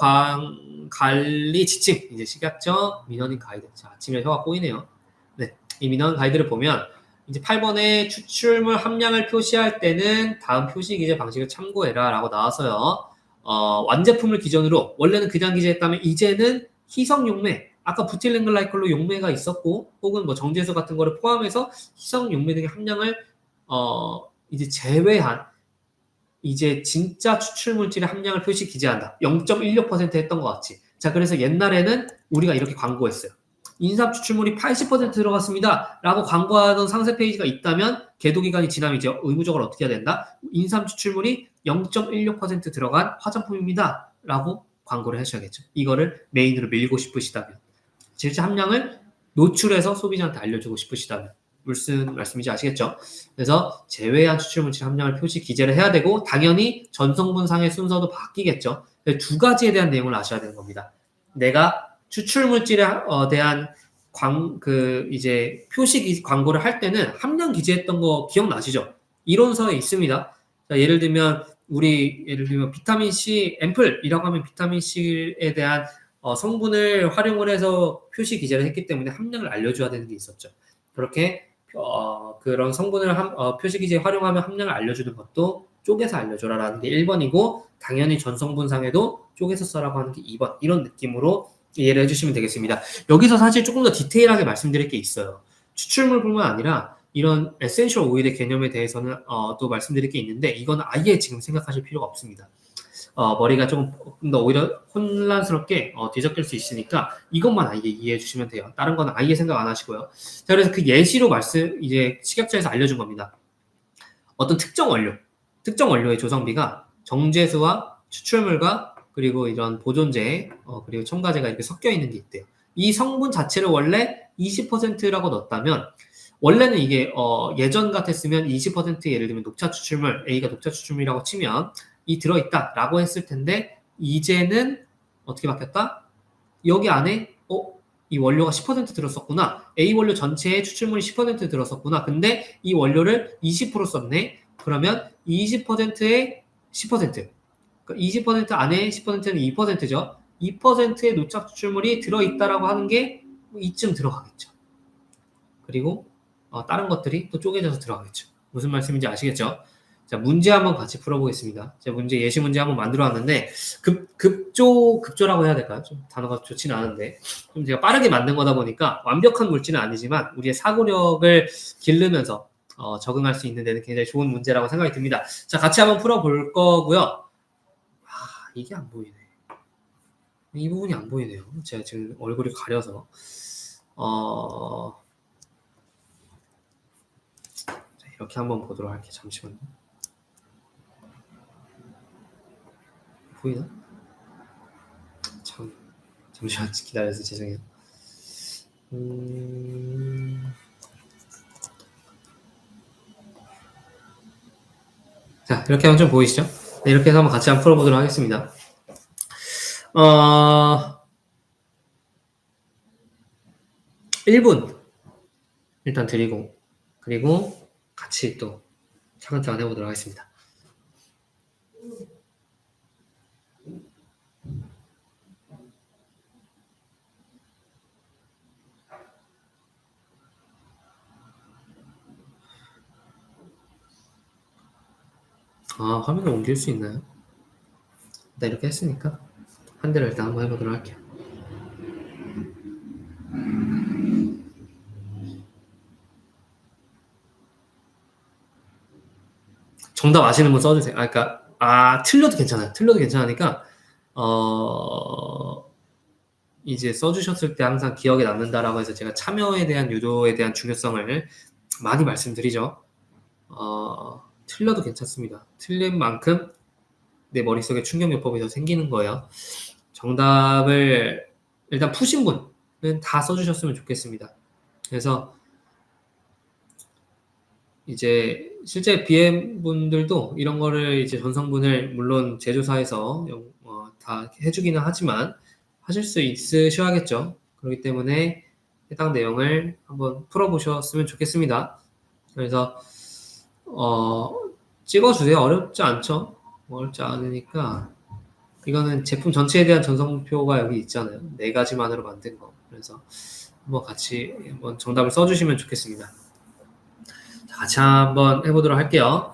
관리 지침, 이제 식약처 민원인 가이드. 자, 아침에 혀가 꼬이네요. 네, 이 민원 가이드를 보면 이제 8번에 추출물 함량을 표시할 때는 다음 표시 기재 방식을 참고해라라고 나와서요. 완제품을 기준으로 원래는 그냥 기재했다면 이제는 희석 용매, 아까 부틸렌글라이콜로 용매가 있었고 혹은 뭐 정제수 같은 거를 포함해서 희석 용매 등의 함량을 이제 제외한 이제 진짜 추출 물질의 함량을 표시 기재한다. 0.16% 했던 것 같지. 자, 그래서 옛날에는 우리가 이렇게 광고했어요. 인삼 추출물이 80% 들어갔습니다. 라고 광고하던 상세 페이지가 있다면 계도기간이 지나면 이제 의무적으로 어떻게 해야 된다? 인삼 추출물이 0.16% 들어간 화장품입니다. 라고 광고를 하셔야겠죠. 이거를 메인으로 밀고 싶으시다면. 실제 함량을 노출해서 소비자한테 알려주고 싶으시다면. 무슨 말씀인지 아시겠죠? 그래서 제외한 추출물질 함량을 표시 기재를 해야 되고 당연히 전성분상의 순서도 바뀌겠죠. 두 가지에 대한 내용을 아셔야 되는 겁니다. 내가 추출물질에 대한 이제 표시 광고를 할 때는 함량 기재했던 거 기억나시죠? 이론서에 있습니다. 자, 예를 들면 비타민 C 앰플이라고 하면 비타민 C에 대한 성분을 활용을 해서 표시 기재를 했기 때문에 함량을 알려줘야 되는 게 있었죠. 그렇게 그런 성분을 표시 기재에 활용하면 함량을 알려주는 것도 쪼개서 알려줘라라는 게 1번이고 당연히 전성분상에도 쪼개서 써라고 하는 게 2번 이런 느낌으로 이해를 해주시면 되겠습니다. 여기서 사실 조금 더 디테일하게 말씀드릴 게 있어요. 추출물뿐만 아니라 이런 에센셜 오일의 개념에 대해서는 또 말씀드릴 게 있는데 이건 아예 지금 생각하실 필요가 없습니다. 머리가 조금 더 오히려 혼란스럽게 뒤섞일 수 있으니까 이것만 아예 이해해 주시면 돼요. 다른 건 아예 생각 안 하시고요. 자, 그래서 그 예시로 이제 식약처에서 알려준 겁니다. 어떤 특정 원료의 조성비가 정제수와 추출물과 그리고 이런 보존제, 그리고 첨가제가 이렇게 섞여 있는 게 있대요. 이 성분 자체를 원래 20%라고 넣었다면 원래는 이게 예전 같았으면 20% 예를 들면 녹차 추출물, A가 녹차 추출물이라고 치면 이 들어있다라고 했을 텐데 이제는 어떻게 바뀌었다? 여기 안에 이 원료가 10% 들었었구나. A 원료 전체에 추출물이 10% 들었었구나. 근데 이 원료를 20% 썼네. 그러면 20%에 10%. 그러니까 20% 안에 10%는 2%죠. 2%의 노착 추출물이 들어있다라고 하는 게 이쯤 들어가겠죠. 그리고 다른 것들이 또 쪼개져서 들어가겠죠. 무슨 말씀인지 아시겠죠? 자, 문제 한번 같이 풀어보겠습니다. 제가 예시 문제 한번 만들어 왔는데, 급조라고 해야 될까요? 좀 단어가 좋지는 않은데, 좀 제가 빠르게 만든 거다 보니까 완벽한 물질은 아니지만, 우리의 사고력을 기르면서, 적응할 수 있는 데는 굉장히 좋은 문제라고 생각이 듭니다. 자, 같이 한번 풀어볼 거고요. 이게 안 보이네. 이 부분이 안 보이네요. 제가 지금 얼굴이 가려서. 이렇게 한번 보도록 할게요. 잠시만요. 보이나? 잠시만 기다려주세요. 죄송해요. 자, 이렇게 하면 좀 보이시죠? 네, 이렇게 해서 한번 같이 한번 풀어보도록 하겠습니다. 1분. 일단 드리고, 그리고 같이 또 차근차근 해보도록 하겠습니다. 화면을 옮길 수 있나요? 일단 이렇게 했으니까 한 대를 일단 한번 해보도록 할게요. 정답 아시는 분 써주세요. 틀려도 괜찮아요. 틀려도 괜찮으니까 이제 써주셨을 때 항상 기억에 남는다라고 해서 제가 참여에 대한 유도에 대한 중요성을 많이 말씀드리죠. 틀려도 괜찮습니다. 틀린 만큼 내 머릿속에 충격요법이 더 생기는 거예요. 정답을 일단 푸신 분은 다 써주셨으면 좋겠습니다. 그래서 이제 실제 BM 분들도 이런 거를 이제 전성분을 물론 제조사에서 다 해주기는 하지만 하실 수 있으셔야겠죠. 그렇기 때문에 해당 내용을 한번 풀어보셨으면 좋겠습니다. 그래서 찍어주세요. 어렵지 않죠? 어렵지 않으니까 이거는 제품 전체에 대한 전성표가 여기 있잖아요. 4가지만으로 만든 거. 그래서 한번 같이 한번 정답을 써주시면 좋겠습니다. 자, 같이 한번 해보도록 할게요.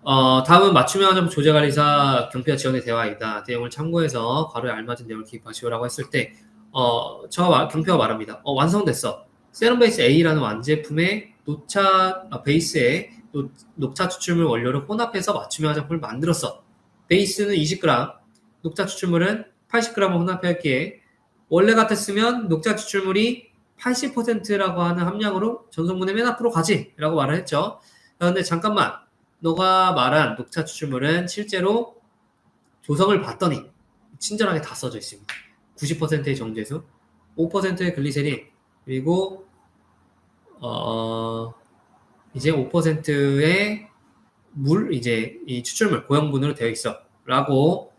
다음은 맞춤형 화장품 조제관리사 경피와 지원의 대화이다. 내용을 참고해서 괄호에 알맞은 내용을 기입하시오라고 했을 때 경피가 말합니다. 완성됐어. 세럼베이스 A라는 완제품의 베이스에 녹차 추출물 원료를 혼합해서 맞춤형 화장품을 만들었어. 베이스는 20g, 녹차 추출물은 80g을 혼합했기에 원래 같았으면 녹차 추출물이 80%라고 하는 함량으로 전성분의 맨 앞으로 가지 라고 말을 했죠. 그런데 잠깐만, 너가 말한 녹차 추출물은 실제로 조성을 봤더니 친절하게 다 써져 있습니다. 90%의 정제수, 5%의 글리세린, 그리고 이제 5%의 물, 이제 이 추출물 고형분으로 되어 있어 라고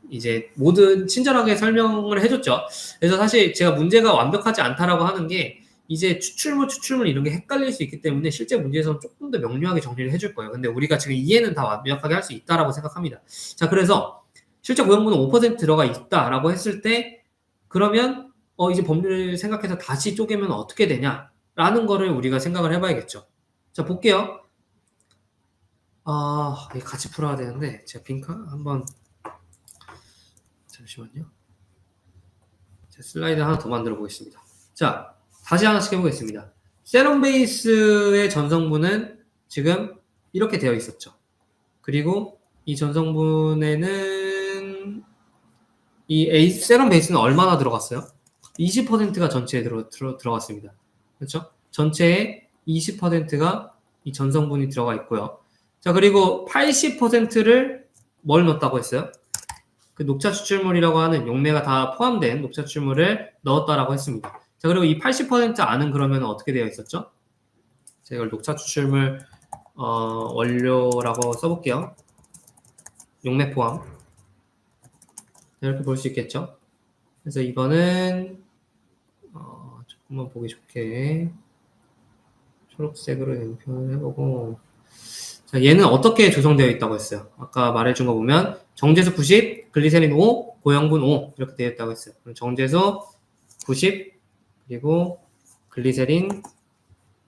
이제 모든 친절하게 설명을 해줬죠. 그래서 사실 제가 문제가 완벽하지 않다라고 하는 게 이제 추출물 이런 게 헷갈릴 수 있기 때문에 실제 문제에서는 조금 더 명료하게 정리를 해줄 거예요. 근데 우리가 지금 이해는 다 완벽하게 할 수 있다라고 생각합니다. 자, 그래서 실제 고형분은 5% 들어가 있다라고 했을 때 그러면 이제 법률을 생각해서 다시 쪼개면 어떻게 되냐라는 거를 우리가 생각을 해봐야겠죠. 자, 볼게요. 같이 풀어야 되는데 제가 빈칸 한번 잠시만요. 제 슬라이드 하나 더 만들어 보겠습니다. 자, 다시 하나씩 해보겠습니다. 세럼 베이스의 전성분은 지금 이렇게 되어 있었죠. 그리고 이 전성분에는 이 세럼 베이스는 얼마나 들어갔어요? 20%가 전체에 들어갔습니다. 그렇죠? 전체에 20%가 이 전성분이 들어가 있고요. 자, 그리고 80%를 뭘 넣었다고 했어요? 그 녹차 추출물이라고 하는 용매가 다 포함된 녹차 추출물을 넣었다라고 했습니다. 자, 그리고 이 80% 안은 그러면 어떻게 되어 있었죠? 제가 이걸 녹차 추출물 원료라고 써볼게요. 용매 포함. 이렇게 볼 수 있겠죠? 그래서 이거는 조금만 보기 좋게 초록색으로 표현을 해보고, 자, 얘는 어떻게 조성되어 있다고 했어요? 아까 말해준 거 보면 정제수 90, 글리세린 5, 고형분 5 이렇게 되어 있다고 했어요. 그럼 정제수 90 그리고 글리세린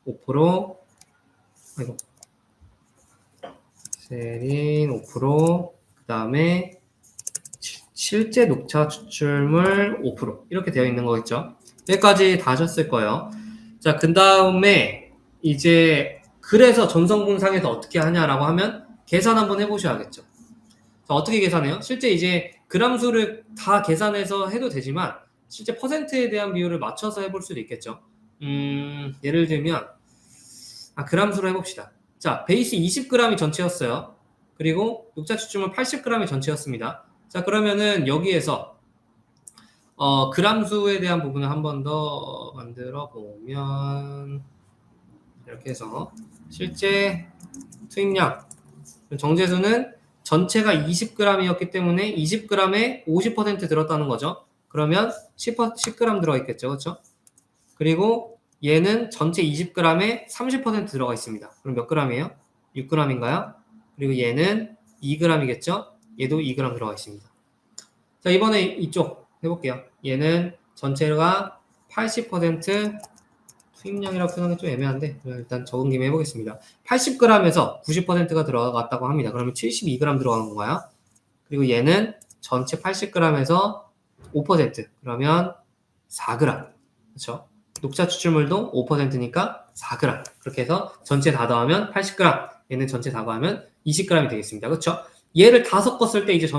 5%, 글리세린 5%, 그 다음에 실제 녹차 추출물 5% 이렇게 되어 있는 거겠죠. 여기까지 다 하셨을 거예요. 자, 그 다음에 이제 그래서 전성분상에서 어떻게 하냐라고 하면 계산 한번 해보셔야겠죠. 자, 어떻게 계산해요? 실제 이제 그람수를 다 계산해서 해도 되지만 실제 퍼센트에 대한 비율을 맞춰서 해볼 수도 있겠죠. 예를 들면 그람수로 해봅시다. 자, 베이스 20g이 전체였어요. 그리고 녹차 추출물 80g이 전체였습니다. 자, 그러면은 여기에서 그람수에 대한 부분을 한 번 더 만들어 보면 이렇게 해서 실제 투입량 정제수는 전체가 20g이었기 때문에 20g에 50% 들었다는 거죠. 그러면 10g 들어있겠죠. 그렇죠? 그리고 얘는 전체 20g에 30% 들어가 있습니다. 그럼 몇 g이에요? 6g인가요? 그리고 얘는 2g이겠죠? 얘도 2g 들어가 있습니다. 자, 이번에 이쪽 해볼게요. 얘는 전체가 80% 수입량이라고 표현하기 좀 애매한데 일단 적은 김에 해보겠습니다. 80g에서 90%가 들어갔다고 합니다. 그러면 72g 들어가는 건가요? 그리고 얘는 전체 80g에서 5% 그러면 4g. 그렇죠? 녹차 추출물도 5%니까 4g. 그렇게 해서 전체 다 더하면 80g. 얘는 전체 다 더하면 20g이 되겠습니다. 그렇죠? 얘를 다 섞었을 때 이제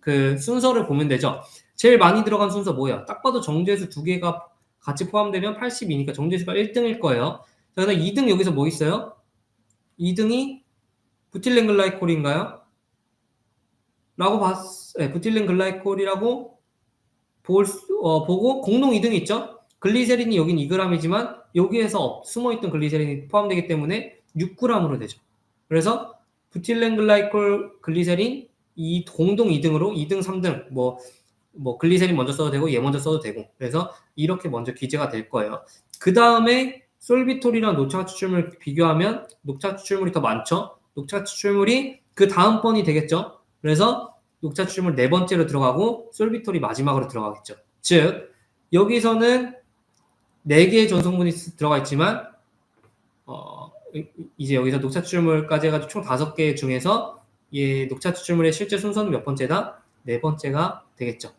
그 순서를 보면 되죠. 제일 많이 들어간 순서 뭐야? 딱 봐도 정제수 두 개가 같이 포함되면 80이니까 정제수가 1등일 거예요. 자, 그다음 2등 여기서 뭐 있어요? 2등이 부틸렌글라이콜인가요? 부틸렌글라이콜이라고 보고 공동 2등이 있죠? 글리세린이 여긴 2g이지만 여기에서 숨어있던 글리세린이 포함되기 때문에 6g으로 되죠. 그래서 부틸렌글라이콜 글리세린 이 공동 2등으로 2등, 3등 뭐 글리세린 먼저 써도 되고 얘 먼저 써도 되고 그래서 이렇게 먼저 기재가 될 거예요. 그 다음에 솔비톨이랑 녹차 추출물 비교하면 녹차 추출물이 더 많죠. 녹차 추출물이 그 다음 번이 되겠죠. 그래서 녹차 추출물 네 번째로 들어가고 솔비톨이 마지막으로 들어가겠죠. 즉 여기서는 4개의 전성분이 들어가 있지만 이제 여기서 녹차 추출물까지 해가지고 총 5개 중에서 이 녹차 추출물의 실제 순서는 몇 번째다? 4번째가 되겠죠.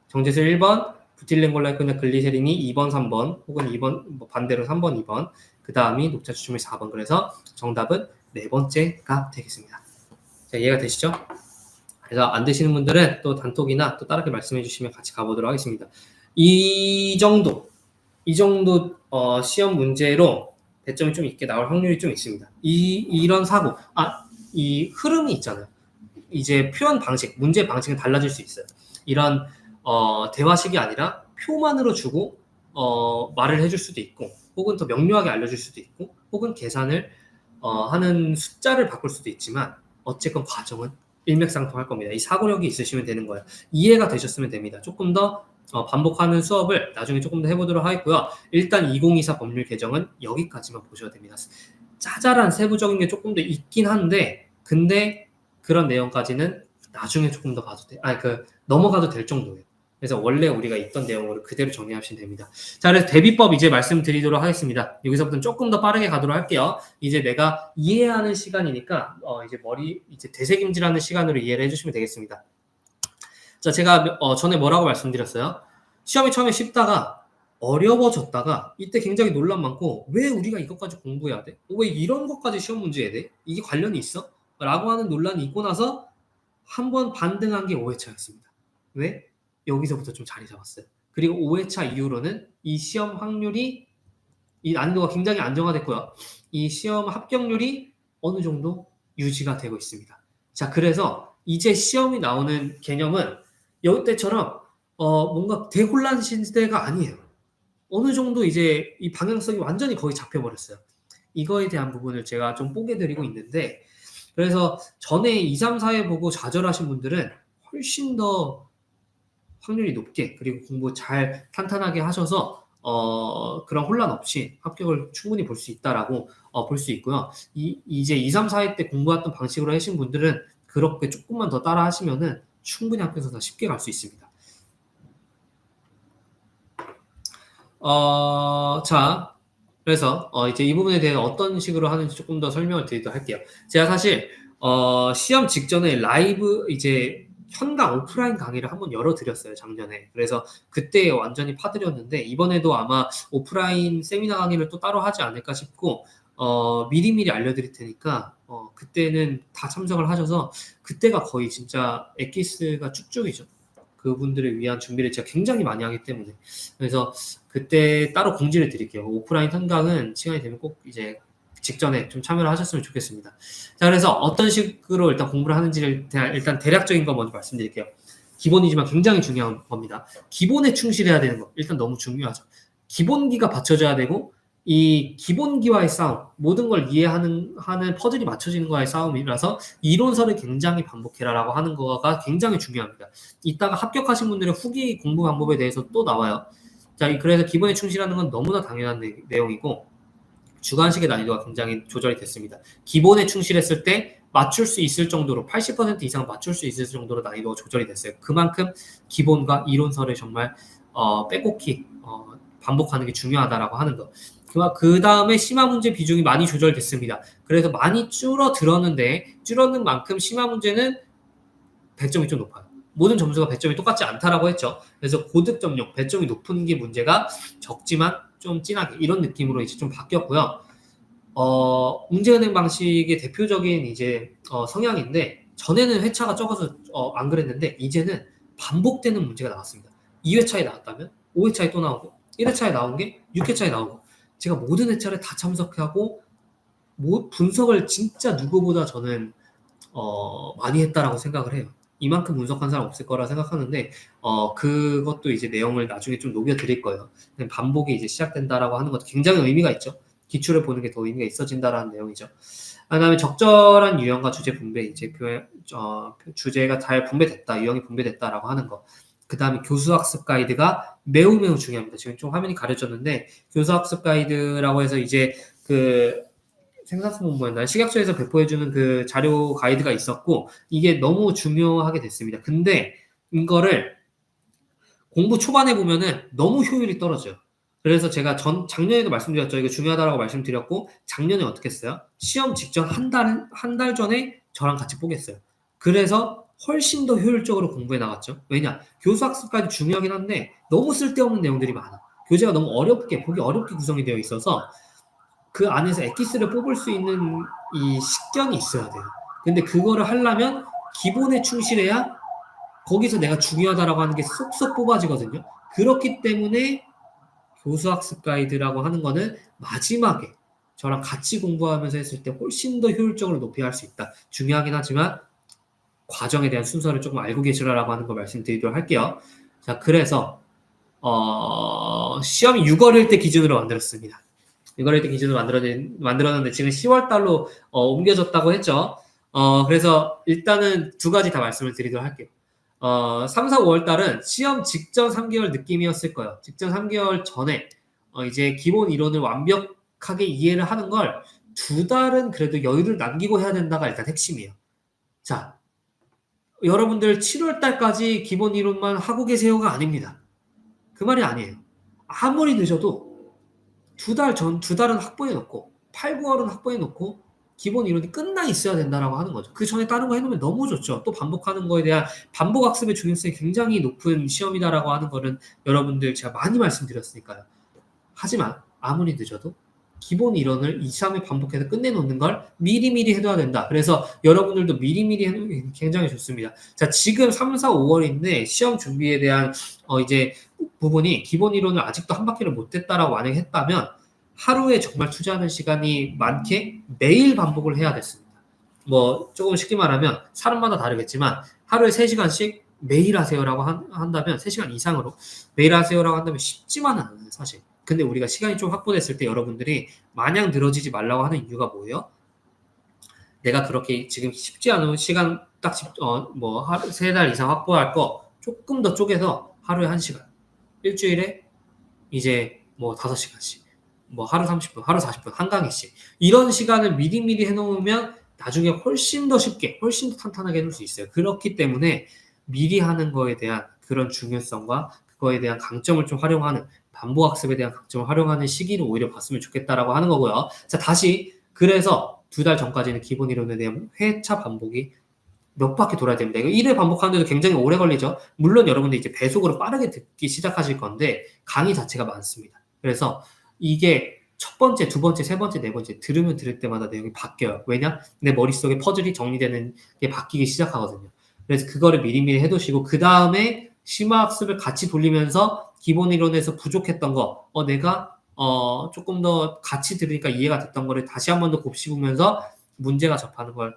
정제수 1번, 부틸렌글라이콜이나 글리세린이 2번, 3번, 혹은 2번, 반대로 3번, 2번, 그 다음이 녹차 추출물이 4번. 그래서 정답은 4번째가 되겠습니다. 자, 이해가 되시죠? 그래서 안 되시는 분들은 또 단톡이나 또 다르게 말씀해 주시면 같이 가보도록 하겠습니다. 이 정도 시험 문제로 배점이 좀 있게 나올 확률이 좀 있습니다. 이런 사고, 이 흐름이 있잖아요. 이제 표현 방식, 문제 방식은 달라질 수 있어요. 이런 대화식이 아니라 표만으로 주고 말을 해줄 수도 있고, 혹은 더 명료하게 알려줄 수도 있고, 혹은 계산을 하는 숫자를 바꿀 수도 있지만 어쨌건 과정은 일맥상통할 겁니다. 이 사고력이 있으시면 되는 거예요. 이해가 되셨으면 됩니다. 조금 더 반복하는 수업을 나중에 조금 더 해보도록 하겠고요. 일단 2024 법률 개정은 여기까지만 보셔도 됩니다. 짜잘한 세부적인 게 조금 더 있긴 한데 근데 그런 내용까지는 나중에 조금 더 봐도 돼. 넘어가도 될 정도예요. 그래서 원래 우리가 있던 내용으로 그대로 정리하시면 됩니다. 자, 그래서 대비법 이제 말씀드리도록 하겠습니다. 여기서부터는 조금 더 빠르게 가도록 할게요. 이제 내가 이해하는 시간이니까 이제 되새김질하는 시간으로 이해를 해주시면 되겠습니다. 자, 제가 전에 뭐라고 말씀드렸어요? 시험이 처음에 쉽다가 어려워졌다가 이때 굉장히 논란 많고 왜 우리가 이것까지 공부해야 돼? 왜 이런 것까지 시험 문제 해야 돼? 이게 관련이 있어? 라고 하는 논란이 있고 나서 한번 반등한 게 5회차였습니다. 왜? 여기서부터 좀 자리 잡았어요. 그리고 5회차 이후로는 이 시험 확률이 이 난이도가 굉장히 안정화됐고요. 이 시험 합격률이 어느 정도 유지가 되고 있습니다. 자, 그래서 이제 시험이 나오는 개념은 여태처럼 뭔가 대혼란 시대가 아니에요. 어느 정도 이제 이 방향성이 완전히 거의 잡혀버렸어요. 이거에 대한 부분을 제가 좀 뽀개드리고 있는데 그래서 전에 2, 3, 4회 보고 좌절하신 분들은 훨씬 더 확률이 높게 그리고 공부 잘 탄탄하게 하셔서 그런 혼란 없이 합격을 충분히 볼 수 있다라고 볼 수 있고요. 이제 2, 3, 4회 때 공부했던 방식으로 하신 분들은 그렇게 조금만 더 따라 하시면은 충분히 합격해서 더 쉽게 갈 수 있습니다. 자, 그래서 이제 이 부분에 대해 어떤 식으로 하는지 조금 더 설명을 드리도록 할게요. 제가 사실 시험 직전에 라이브 이제 현강 오프라인 강의를 한번 열어드렸어요, 작년에. 그래서 그때 완전히 파드렸는데 이번에도 아마 오프라인 세미나 강의를 또 따로 하지 않을까 싶고 미리미리 알려드릴 테니까 그때는 다 참석을 하셔서 그때가 거의 진짜 엑기스가 쭉쭉이죠. 그분들을 위한 준비를 제가 굉장히 많이 하기 때문에 그래서 그때 따로 공지를 드릴게요. 오프라인 현강은 시간이 되면 꼭 이제 직전에 좀 참여를 하셨으면 좋겠습니다. 자, 그래서 어떤 식으로 일단 공부를 하는지를 일단 대략적인 거 먼저 말씀드릴게요. 기본이지만 굉장히 중요한 겁니다. 기본에 충실해야 되는 거 일단 너무 중요하죠. 기본기가 받쳐져야 되고 이 기본기와의 싸움, 모든 걸 이해하는 퍼즐이 맞춰지는 거와의 싸움이라서 이론서를 굉장히 반복해라라고 하는 거가 굉장히 중요합니다. 이따가 합격하신 분들의 후기 공부 방법에 대해서 또 나와요. 자, 그래서 기본에 충실하는 건 너무나 당연한 내용이고 주관식의 난이도가 굉장히 조절이 됐습니다. 기본에 충실했을 때 맞출 수 있을 정도로 80% 이상 맞출 수 있을 정도로 난이도가 조절이 됐어요. 그만큼 기본과 이론서를 정말 빼곡히 반복하는 게 중요하다라고 하는 거. 그 다음에 심화 문제 비중이 많이 조절됐습니다. 그래서 많이 줄어드는 만큼 심화 문제는 100점이 좀 높아요. 모든 점수가 100점이 똑같지 않다라고 했죠. 그래서 고득점용 100점이 높은 게 문제가 적지만 좀 진하게 이런 느낌으로 이제 좀 바뀌었고요. 문제은행 방식의 대표적인 이제 성향인데 전에는 회차가 적어서 안 그랬는데 이제는 반복되는 문제가 나왔습니다. 2회차에 나왔다면 5회차에 또 나오고 1회차에 나온 게 6회차에 나오고 제가 모든 회차를 다 참석하고 분석을 진짜 누구보다 저는 많이 했다라고 생각을 해요. 이만큼 분석한 사람 없을 거라 생각하는데 그것도 이제 내용을 나중에 좀 녹여드릴 거예요. 반복이 이제 시작된다라고 하는 것도 굉장히 의미가 있죠. 기출을 보는 게 더 의미가 있어진다라는 내용이죠. 그다음에 적절한 유형과 주제 분배, 이제 주제가 잘 분배됐다, 유형이 분배됐다라고 하는 거. 그다음에 교수학습 가이드가 매우 중요합니다. 지금 좀 화면이 가려졌는데 교수학습 가이드라고 해서 이제 생산성공부였나 식약처에서 배포해주는 그 자료 가이드가 있었고 이게 너무 중요하게 됐습니다. 근데 이거를 공부 초반에 보면은 너무 효율이 떨어져요. 그래서 제가 작년에도 말씀드렸죠. 이거 중요하다라고 말씀드렸고 작년에 어떻게 했어요? 시험 직전 한 달 전에 저랑 같이 뽀겠어요. 그래서 훨씬 더 효율적으로 공부해 나갔죠. 왜냐? 교수학습까지 중요하긴 한데 너무 쓸데없는 내용들이 많아. 교재가 너무 보기 어렵게 구성이 되어 있어서 그 안에서 엑기스를 뽑을 수 있는 이 식견이 있어야 돼요. 근데 그거를 하려면 기본에 충실해야 거기서 내가 중요하다라고 하는 게 쏙쏙 뽑아지거든요. 그렇기 때문에 교수학습 가이드라고 하는 거는 마지막에 저랑 같이 공부하면서 했을 때 훨씬 더 효율적으로 높이 할 수 있다. 중요하긴 하지만 과정에 대한 순서를 조금 알고 계시라고 하는 거 말씀드리도록 할게요. 자, 그래서 시험이 6월일 때 기준으로 만들었습니다. 6월일 때 기준으로 만들었는데 지금 10월 달로 옮겨졌다고 했죠. 그래서 일단은 두 가지 다 말씀을 드리도록 할게요. 3, 4, 5월 달은 시험 직전 3개월 느낌이었을 거예요. 직전 3개월 전에 이제 기본 이론을 완벽하게 이해를 하는 걸 2달은 그래도 여유를 남기고 해야 된다가 일단 핵심이에요. 자, 여러분들 7월 달까지 기본 이론만 하고 계세요가 아닙니다. 그 말이 아니에요. 아무리 늦어도 2달은 확보해 놓고 8, 9월은 확보해 놓고 기본 이론이 끝나 있어야 된다라고 하는 거죠. 그 전에 다른 거 해놓으면 너무 좋죠. 또 반복하는 거에 대한 반복 학습의 중요성이 굉장히 높은 시험이다라고 하는 거는 여러분들 제가 많이 말씀드렸으니까요. 하지만 아무리 늦어도 기본 이론을 2, 3회 반복해서 끝내놓는 걸 미리미리 해둬야 된다. 그래서 여러분들도 미리미리 해놓는 게 굉장히 좋습니다. 자, 지금 3, 4, 5월인데 시험 준비에 대한 이제 부분이 기본 이론을 아직도 한 바퀴를 못 했다라고 만약에 했다면 하루에 정말 투자하는 시간이 많게 매일 반복을 해야 됐습니다. 뭐 조금 쉽게 말하면 사람마다 다르겠지만 하루에 3시간씩 매일 하세요라고 한다면 3시간 이상으로 매일 하세요라고 한다면 쉽지만은 않아요, 사실. 근데 우리가 시간이 좀 확보됐을 때 여러분들이 마냥 늘어지지 말라고 하는 이유가 뭐예요? 내가 그렇게 지금 쉽지 않은 시간 딱 하루 3달 이상 확보할 거 조금 더 쪼개서 하루에 1시간, 일주일에 이제 5시간씩, 하루 30분, 하루 40분, 한 강의씩 이런 시간을 미리미리 해놓으면 나중에 훨씬 더 쉽게, 훨씬 더 탄탄하게 해놓을 수 있어요. 그렇기 때문에 미리 하는 거에 대한 그런 중요성과 그거에 대한 강점을 좀 활용하는 반복학습에 대한 강점을 활용하는 시기로 오히려 봤으면 좋겠다라고 하는 거고요. 자, 다시 그래서 2달 전까지는 기본 이론에 대한 회차 반복이 몇 바퀴 돌아야 됩니다. 이거 1회 반복하는데도 굉장히 오래 걸리죠. 물론 여러분들 이제 배속으로 빠르게 듣기 시작하실 건데 강의 자체가 많습니다. 그래서 이게 첫 번째, 두 번째, 세 번째, 네 번째 들으면 들을 때마다 내용이 바뀌어요. 왜냐? 내 머릿속에 퍼즐이 정리되는 게 바뀌기 시작하거든요. 그래서 그거를 미리미리 해두시고 그 다음에 심화학습을 같이 돌리면서 기본 이론에서 부족했던 거 내가 조금 더 같이 들으니까 이해가 됐던 거를 다시 한 번 더 곱씹으면서 문제가 접하는 걸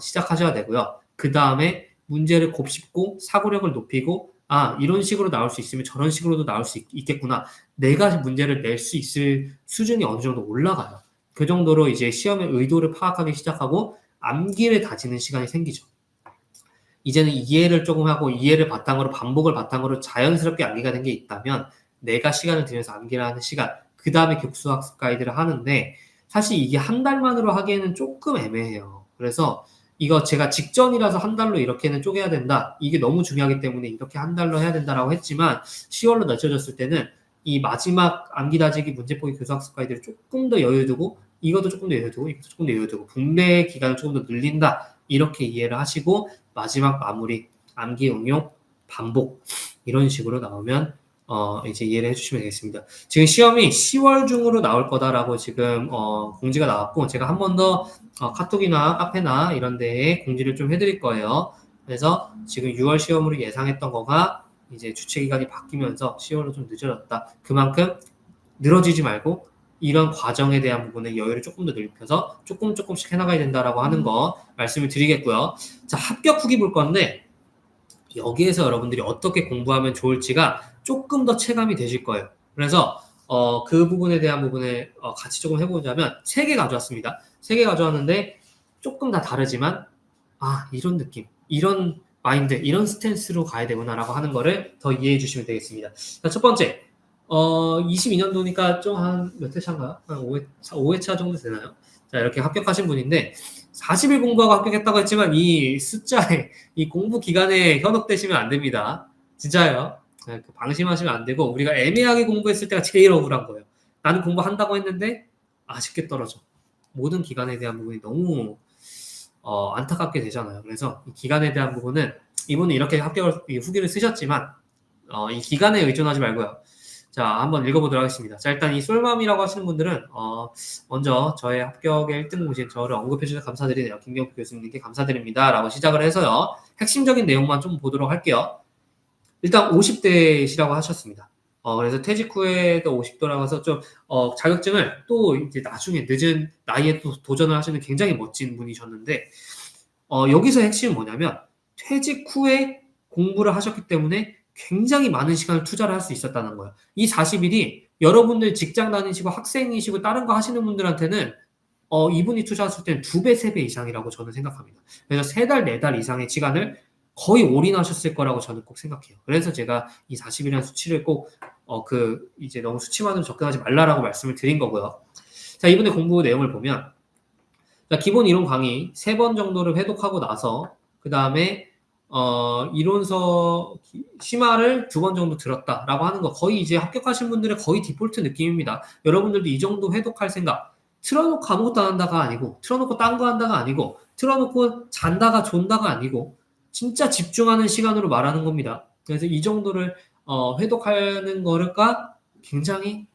시작하셔야 되고요. 그 다음에 문제를 곱씹고 사고력을 높이고 이런 식으로 나올 수 있으면 저런 식으로도 나올 수 있겠구나. 내가 문제를 낼 수 있을 수준이 어느 정도 올라가요. 그 정도로 이제 시험의 의도를 파악하기 시작하고 암기를 다지는 시간이 생기죠. 이제는 이해를 조금 하고 이해를 바탕으로 반복을 바탕으로 자연스럽게 암기가 된 게 있다면 내가 시간을 들여서 암기를 하는 시간, 그 다음에 격수학습 가이드를 하는데 사실 이게 한 달만으로 하기에는 조금 애매해요. 그래서 이거 제가 직전이라서 한 달로 이렇게는 쪼개야 된다. 이게 너무 중요하기 때문에 이렇게 한 달로 해야 된다라고 했지만 10월로 늦춰졌을 때는 이 마지막 암기 다지기 문제풀이 교수학습 가이드를 조금 더 여유 두고 이것도 조금 더 여유 두고 이것도 조금 더 여유 두고 분배 기간을 조금 더 늘린다. 이렇게 이해를 하시고 마지막 마무리, 암기 응용, 반복 이런 식으로 나오면 이제 이해를 해주시면 되겠습니다. 지금 시험이 10월 중으로 나올 거다라고 지금 공지가 나왔고 제가 한 번 더 카톡이나 카페나 이런 데에 공지를 좀 해드릴 거예요. 그래서 지금 6월 시험으로 예상했던 거가 이제 주체 기간이 바뀌면서 10월로 좀 늦어졌다. 그만큼 늘어지지 말고 이런 과정에 대한 부분에 여유를 조금 더 넓혀서 조금씩 해나가야 된다라고 하는 거 말씀을 드리겠고요. 자, 합격 후기 볼 건데 여기에서 여러분들이 어떻게 공부하면 좋을지가 조금 더 체감이 되실 거예요. 그래서 그 부분에 대한 부분을 같이 조금 해보자면 3개 가져왔습니다. 3개 가져왔는데 조금 다 다르지만 이런 느낌, 이런 마인드, 이런 스탠스로 가야 되구나라고 하는 거를 더 이해해 주시면 되겠습니다. 자, 첫 번째 22년도니까 좀 한 몇 회차인가요? 한 5회차 정도 되나요? 자, 이렇게 합격하신 분인데 40일 공부하고 합격했다고 했지만 이 숫자에 이 공부 기간에 현혹되시면 안 됩니다. 진짜요. 방심하시면 안 되고 우리가 애매하게 공부했을 때가 제일 억울한 거예요. 나는 공부한다고 했는데 아쉽게 떨어져. 모든 기간에 대한 부분이 너무 안타깝게 되잖아요. 그래서 이 기간에 대한 부분은 이분은 이렇게 후기를 쓰셨지만 이 기간에 의존하지 말고요. 자, 한번 읽어보도록 하겠습니다. 자, 일단 이 솔맘이라고 하시는 분들은 먼저 저의 합격의 1등 공신 저를 언급해 주셔서 감사드리네요. 김경표 교수님께 감사드립니다. 라고 시작을 해서요. 핵심적인 내용만 좀 보도록 할게요. 일단 50대시라고 하셨습니다. 그래서 퇴직 후에도 50도라고 좀 자격증을 또 이제 나중에 늦은 나이에 또 도전을 하시는 굉장히 멋진 분이셨는데 여기서 핵심은 뭐냐면 퇴직 후에 공부를 하셨기 때문에 굉장히 많은 시간을 투자를 할 수 있었다는 거예요. 이 40일이 여러분들 직장 다니시고 학생이시고 다른 거 하시는 분들한테는 이분이 투자했을 때는 2배, 3배 이상이라고 저는 생각합니다. 그래서 3달, 4달 이상의 시간을 거의 올인하셨을 거라고 저는 꼭 생각해요. 그래서 제가 이 40이라는 수치를 꼭 이제 너무 수치만으로 접근하지 말라라고 말씀을 드린 거고요. 자, 이분의 공부 내용을 보면 자, 기본 이론 강의 3번 정도를 회독하고 나서 그 다음에 이론서 심화를 2번 정도 들었다라고 하는 거 거의 이제 합격하신 분들의 거의 디폴트 느낌입니다. 여러분들도 이 정도 회독할 생각 틀어놓고 아무것도 안 한다가 아니고 틀어놓고 딴 거 한다가 아니고 틀어놓고 잔다가 존다가 아니고 진짜 집중하는 시간으로 말하는 겁니다. 그래서 이 정도를 회독하는 거가 굉장히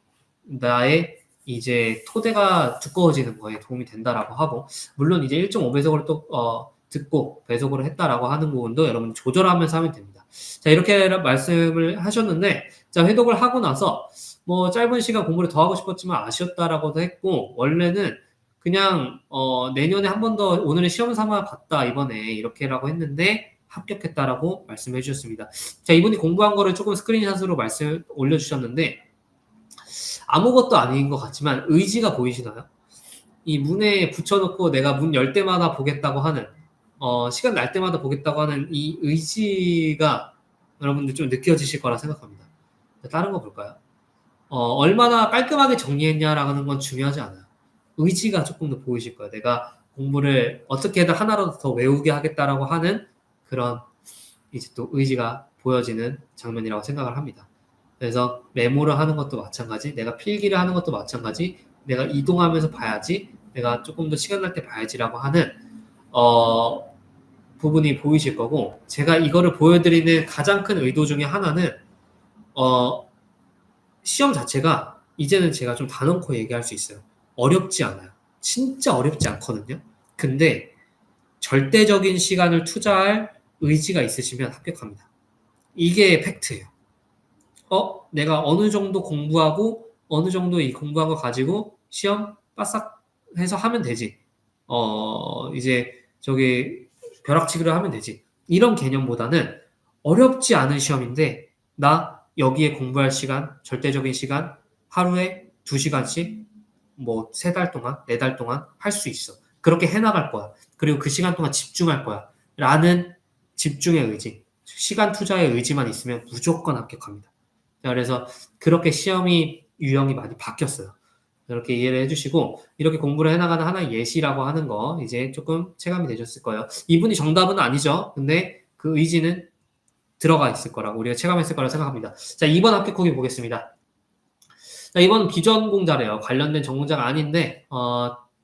나의 이제 토대가 두꺼워지는 거에 도움이 된다라고 하고 물론 이제 1.5배속으로 또 듣고 배속으로 했다라고 하는 부분도 여러분 조절하면서 하면 됩니다. 자, 이렇게 말씀을 하셨는데 자, 회독을 하고 나서 뭐 짧은 시간 공부를 더 하고 싶었지만 아쉬웠다라고도 했고 원래는 그냥 내년에 한 번 더 오늘의 시험 삼아 봤다 이번에 이렇게라고 했는데 합격했다라고 말씀해 주셨습니다. 자, 이분이 공부한 거를 조금 스크린샷으로 말씀 올려주셨는데 아무것도 아닌 것 같지만 의지가 보이시나요? 이 문에 붙여놓고 내가 문 열 때마다 보겠다고 하는 시간 날 때마다 보겠다고 하는 이 의지가 여러분들 좀 느껴지실 거라 생각합니다. 다른 거 볼까요? 얼마나 깔끔하게 정리했냐라는 건 중요하지 않아요. 의지가 조금 더 보이실 거예요. 내가 공부를 어떻게든 하나라도 더 외우게 하겠다라고 하는 그런 이제 또 의지가 보여지는 장면이라고 생각을 합니다. 그래서 메모를 하는 것도 마찬가지, 내가 필기를 하는 것도 마찬가지, 내가 이동하면서 봐야지, 내가 조금 더 시간 날 때 봐야지라고 하는 부분이 보이실 거고 제가 이거를 보여드리는 가장 큰 의도 중에 하나는 시험 자체가 이제는 제가 좀 단언코 얘기할 수 있어요. 어렵지 않아요. 진짜 어렵지 않거든요. 근데 절대적인 시간을 투자할 의지가 있으시면 합격합니다. 이게 팩트예요. 내가 어느 정도 공부하고 어느 정도 이 공부한 거 가지고 시험 빠싹 해서 하면 되지. 이제 벼락치기를 하면 되지. 이런 개념보다는 어렵지 않은 시험인데 나 여기에 공부할 시간, 절대적인 시간 하루에 2시간씩 뭐 3달 동안, 4달 동안 할 수 있어. 그렇게 해나갈 거야. 그리고 그 시간 동안 집중할 거야. 라는 집중의 의지, 시간 투자의 의지만 있으면 무조건 합격합니다. 자, 그래서 그렇게 시험이 유형이 많이 바뀌었어요. 이렇게 이해를 해주시고 이렇게 공부를 해나가는 하나의 예시라고 하는 거 이제 조금 체감이 되셨을 거예요. 이분이 정답은 아니죠. 근데 그 의지는 들어가 있을 거라고 우리가 체감했을 거라고 생각합니다. 자, 2번 합격 후기 보겠습니다. 자, 이번 비전공자래요. 관련된 전공자가 아닌데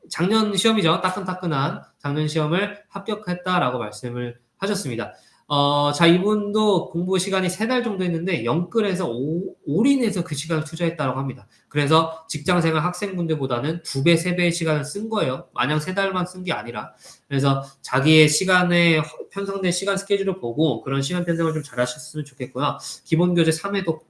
작년 시험이죠. 따끈따끈한 작년 시험을 합격했다라고 말씀을 하셨습니다. 자, 이분도 공부 시간이 3달 정도 했는데 영끌에서 올인해서 그 시간을 투자했다고 합니다. 그래서 직장생활 학생분들보다는 2배, 3배의 시간을 쓴 거예요. 마냥 3달만 쓴 게 아니라. 그래서 자기의 시간에 편성된 시간 스케줄을 보고 그런 시간 편성을 좀 잘 하셨으면 좋겠고요. 기본 교재 3회도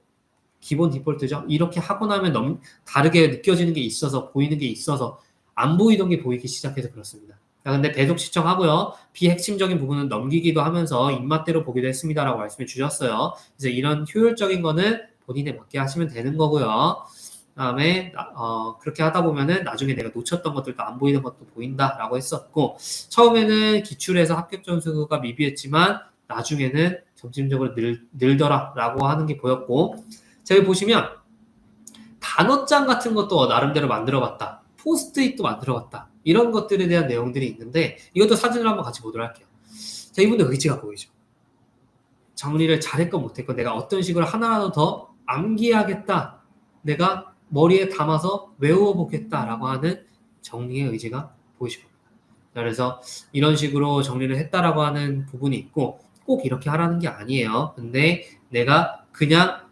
기본 디폴트죠. 이렇게 하고 나면 다르게 느껴지는 게 있어서 보이는 게 있어서 안 보이던 게 보이기 시작해서 그렇습니다. 근데 배속 시청하고요. 비핵심적인 부분은 넘기기도 하면서 입맛대로 보기도 했습니다라고 말씀해 주셨어요. 그래서 이런 효율적인 거는 본인에 맞게 하시면 되는 거고요. 그다음에 그렇게 하다 보면은 나중에 내가 놓쳤던 것들도 안 보이는 것도 보인다라고 했었고 처음에는 기출에서 합격 점수가 미비했지만 나중에는 점진적으로 늘더라라고 하는 게 보였고 자, 여기 보시면 단어장 같은 것도 나름대로 만들어봤다. 포스트잇도 만들어봤다. 이런 것들에 대한 내용들이 있는데 이것도 사진을 한번 같이 보도록 할게요. 자, 이분들 의지가 보이죠. 정리를 잘했건 못했건 내가 어떤 식으로 하나라도 더 암기하겠다. 내가 머리에 담아서 외워보겠다라고 하는 정리의 의지가 보이실 겁니다. 그래서 이런 식으로 정리를 했다라고 하는 부분이 있고 꼭 이렇게 하라는 게 아니에요. 근데 내가 그냥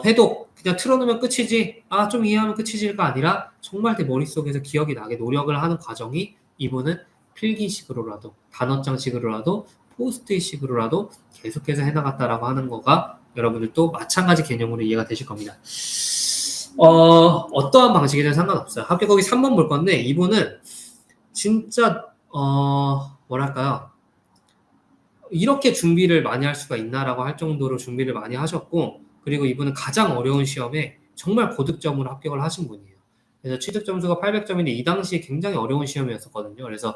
회독 그냥 틀어놓으면 끝이지 좀 이해하면 끝이지가 아니라 정말 내 머릿속에서 기억이 나게 노력을 하는 과정이 이분은 필기식으로라도 단어장식으로라도 포스트잇식으로라도 계속해서 해나갔다라고 하는 거가 여러분들도 마찬가지 개념으로 이해가 되실 겁니다. 어떠한 방식이든 상관없어요. 합격 거기 3번 볼 건데 이분은 진짜 뭐랄까요 이렇게 준비를 많이 할 수가 있나라고 할 정도로 준비를 많이 하셨고 그리고 이분은 가장 어려운 시험에 정말 고득점으로 합격을 하신 분이에요. 그래서 취득 점수가 800점인데 이 당시에 굉장히 어려운 시험이었었거든요. 그래서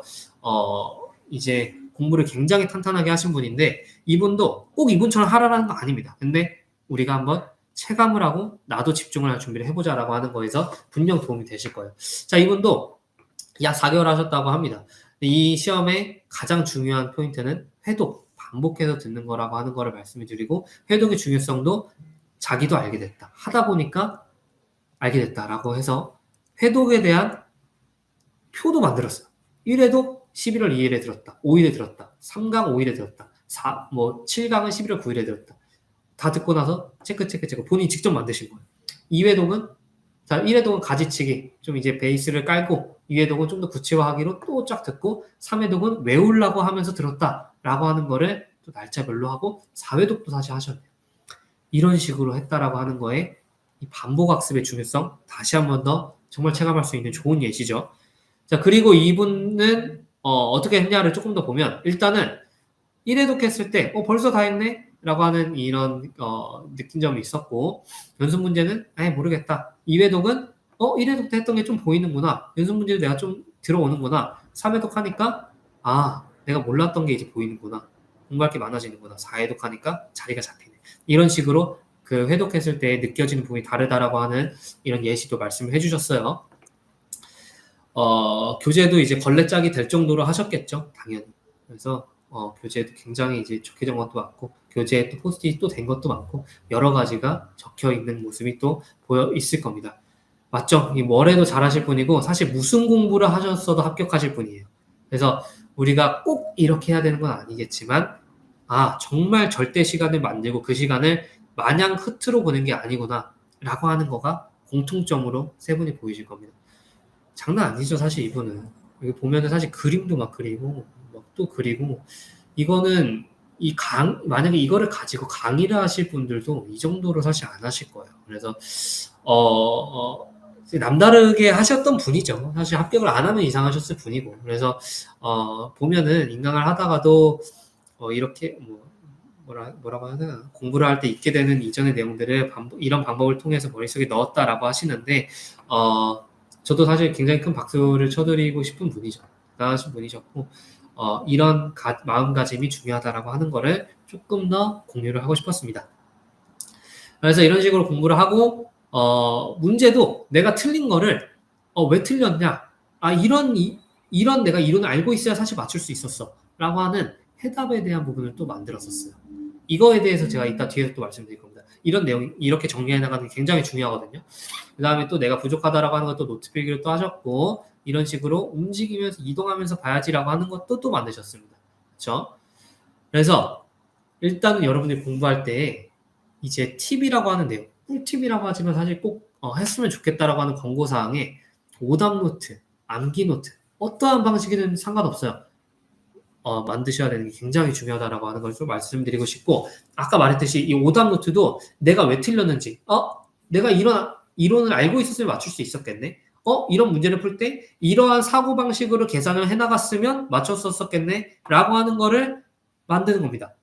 이제 공부를 굉장히 탄탄하게 하신 분인데 이분도 꼭 이분처럼 하라는 거 아닙니다. 근데 우리가 한번 체감을 하고 나도 집중을 할 준비를 해보자라고 하는 거에서 분명 도움이 되실 거예요. 자, 이분도 약 4개월 하셨다고 합니다. 이 시험의 가장 중요한 포인트는 회독, 반복해서 듣는 거라고 하는 거를 말씀을 드리고 회독의 중요성도 자기도 알게 됐다. 하다 보니까 알게 됐다라고 해서 회독에 대한 표도 만들었어요. 1회독 11월 2일에 들었다. 5일에 들었다. 3강 5일에 들었다. 7강은 11월 9일에 들었다. 다 듣고 나서 체크 본인이 직접 만드신 거예요. 2회독은 자, 1회독은 가지치기 좀 이제 베이스를 깔고 2회독은 좀 더 구체화하기로 또 쫙 듣고 3회독은 외우려고 하면서 들었다라고 하는 거를 또 날짜별로 하고 4회독도 다시 하셨네요. 이런 식으로 했다라고 하는 거에 이 반복학습의 중요성 다시 한 번 더 정말 체감할 수 있는 좋은 예시죠. 자, 그리고 이분은 어떻게 했냐를 조금 더 보면 일단은 1회독 했을 때 벌써 다 했네? 라고 하는 이런 느낀 점이 있었고 연습 문제는 모르겠다. 2회독은 1회독 때 했던 게 좀 보이는구나. 연습 문제도 내가 좀 들어오는구나. 3회독 하니까 내가 몰랐던 게 이제 보이는구나. 공부할 게 많아지는구나. 4회독 하니까 자리가 잡히네. 이런 식으로 그 회독했을 때 느껴지는 부분이 다르다라고 하는 이런 예시도 말씀을 해주셨어요. 교재도 이제 걸레짝이 될 정도로 하셨겠죠. 당연히. 그래서 교재도 굉장히 이제 좋게 된 것도 많고 교재에 또 포스트잇 또 된 것도 많고 여러 가지가 적혀 있는 모습이 또 보여 있을 겁니다. 맞죠? 이 뭐래도 잘하실 분이고 사실 무슨 공부를 하셨어도 합격하실 분이에요. 그래서 우리가 꼭 이렇게 해야 되는 건 아니겠지만 정말 절대 시간을 만들고 그 시간을 마냥 흐트로 보낸 게 아니구나 라고 하는 거가 공통점으로 세 분이 보이실 겁니다. 장난 아니죠 사실 이분은. 여기 보면은 사실 그림도 막 그리고 또 그리고 이거는 만약에 이거를 가지고 강의를 하실 분들도 이 정도로 사실 안 하실 거예요. 그래서 남다르게 하셨던 분이죠. 사실 합격을 안 하면 이상하셨을 분이고. 그래서 보면은 인강을 하다가도 이렇게 뭐라고 해야 되나 공부를 할 때 있게 되는 이전의 내용들을 이런 방법을 통해서 머릿속에 넣었다라고 하시는데 저도 사실 굉장히 큰 박수를 쳐드리고 싶은 분이죠. 대단하신 분이셨고 이런 마음가짐이 중요하다라고 하는 거를 조금 더 공유를 하고 싶었습니다. 그래서 이런 식으로 공부를 하고 문제도 내가 틀린 거를 왜 틀렸냐? 아 이런 내가 이론을 알고 있어야 사실 맞출 수 있었어라고 하는 해답에 대한 부분을 또 만들었었어요. 이거에 대해서 제가 이따 뒤에서 또 말씀드릴 겁니다. 이런 내용 이렇게 정리해 나가는 게 굉장히 중요하거든요. 그 다음에 또 내가 부족하다라고 하는 것도 노트 필기를 또 하셨고 이런 식으로 움직이면서 이동하면서 봐야지라고 하는 것도 또 만드셨습니다. 그렇죠? 그래서 일단은 여러분들이 공부할 때 이제 팁이라고 하는 내용, 꿀팁이라고 하지만 사실 꼭 했으면 좋겠다라고 하는 권고사항에 오답 노트, 암기 노트 어떠한 방식이든 상관없어요. 만드셔야 되는 게 굉장히 중요하다라고 하는 걸 좀 말씀드리고 싶고 아까 말했듯이 이 오답 노트도 내가 왜 틀렸는지 내가 이런 이론을 알고 있었으면 맞출 수 있었겠네 이런 문제를 풀 때 이러한 사고방식으로 계산을 해나갔으면 맞췄었겠네 라고 하는 거를 만드는 겁니다.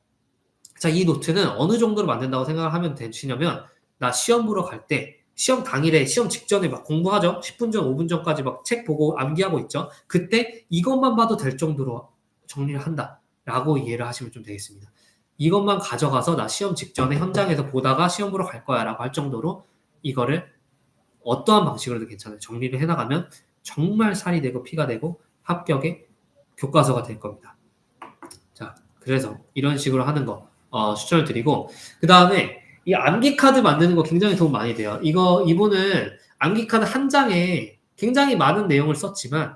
자, 이 노트는 어느 정도로 만든다고 생각을 하면 되시냐면 나 시험 보러 갈 때 시험 당일에 시험 직전에 막 공부하죠. 10분 전, 5분 전까지 막 책 보고 암기하고 있죠. 그때 이것만 봐도 될 정도로 정리를 한다라고 이해를 하시면 좀 되겠습니다. 이것만 가져가서 나 시험 직전에 현장에서 보다가 시험 보러 갈 거야라고 할 정도로 이거를 어떠한 방식으로도 괜찮아요. 정리를 해나가면 정말 살이 되고 피가 되고 합격의 교과서가 될 겁니다. 자, 그래서 이런 식으로 하는 거 추천을 드리고 그 다음에 이 암기 카드 만드는 거 굉장히 도움 많이 돼요. 이분은 암기 카드 한 장에 굉장히 많은 내용을 썼지만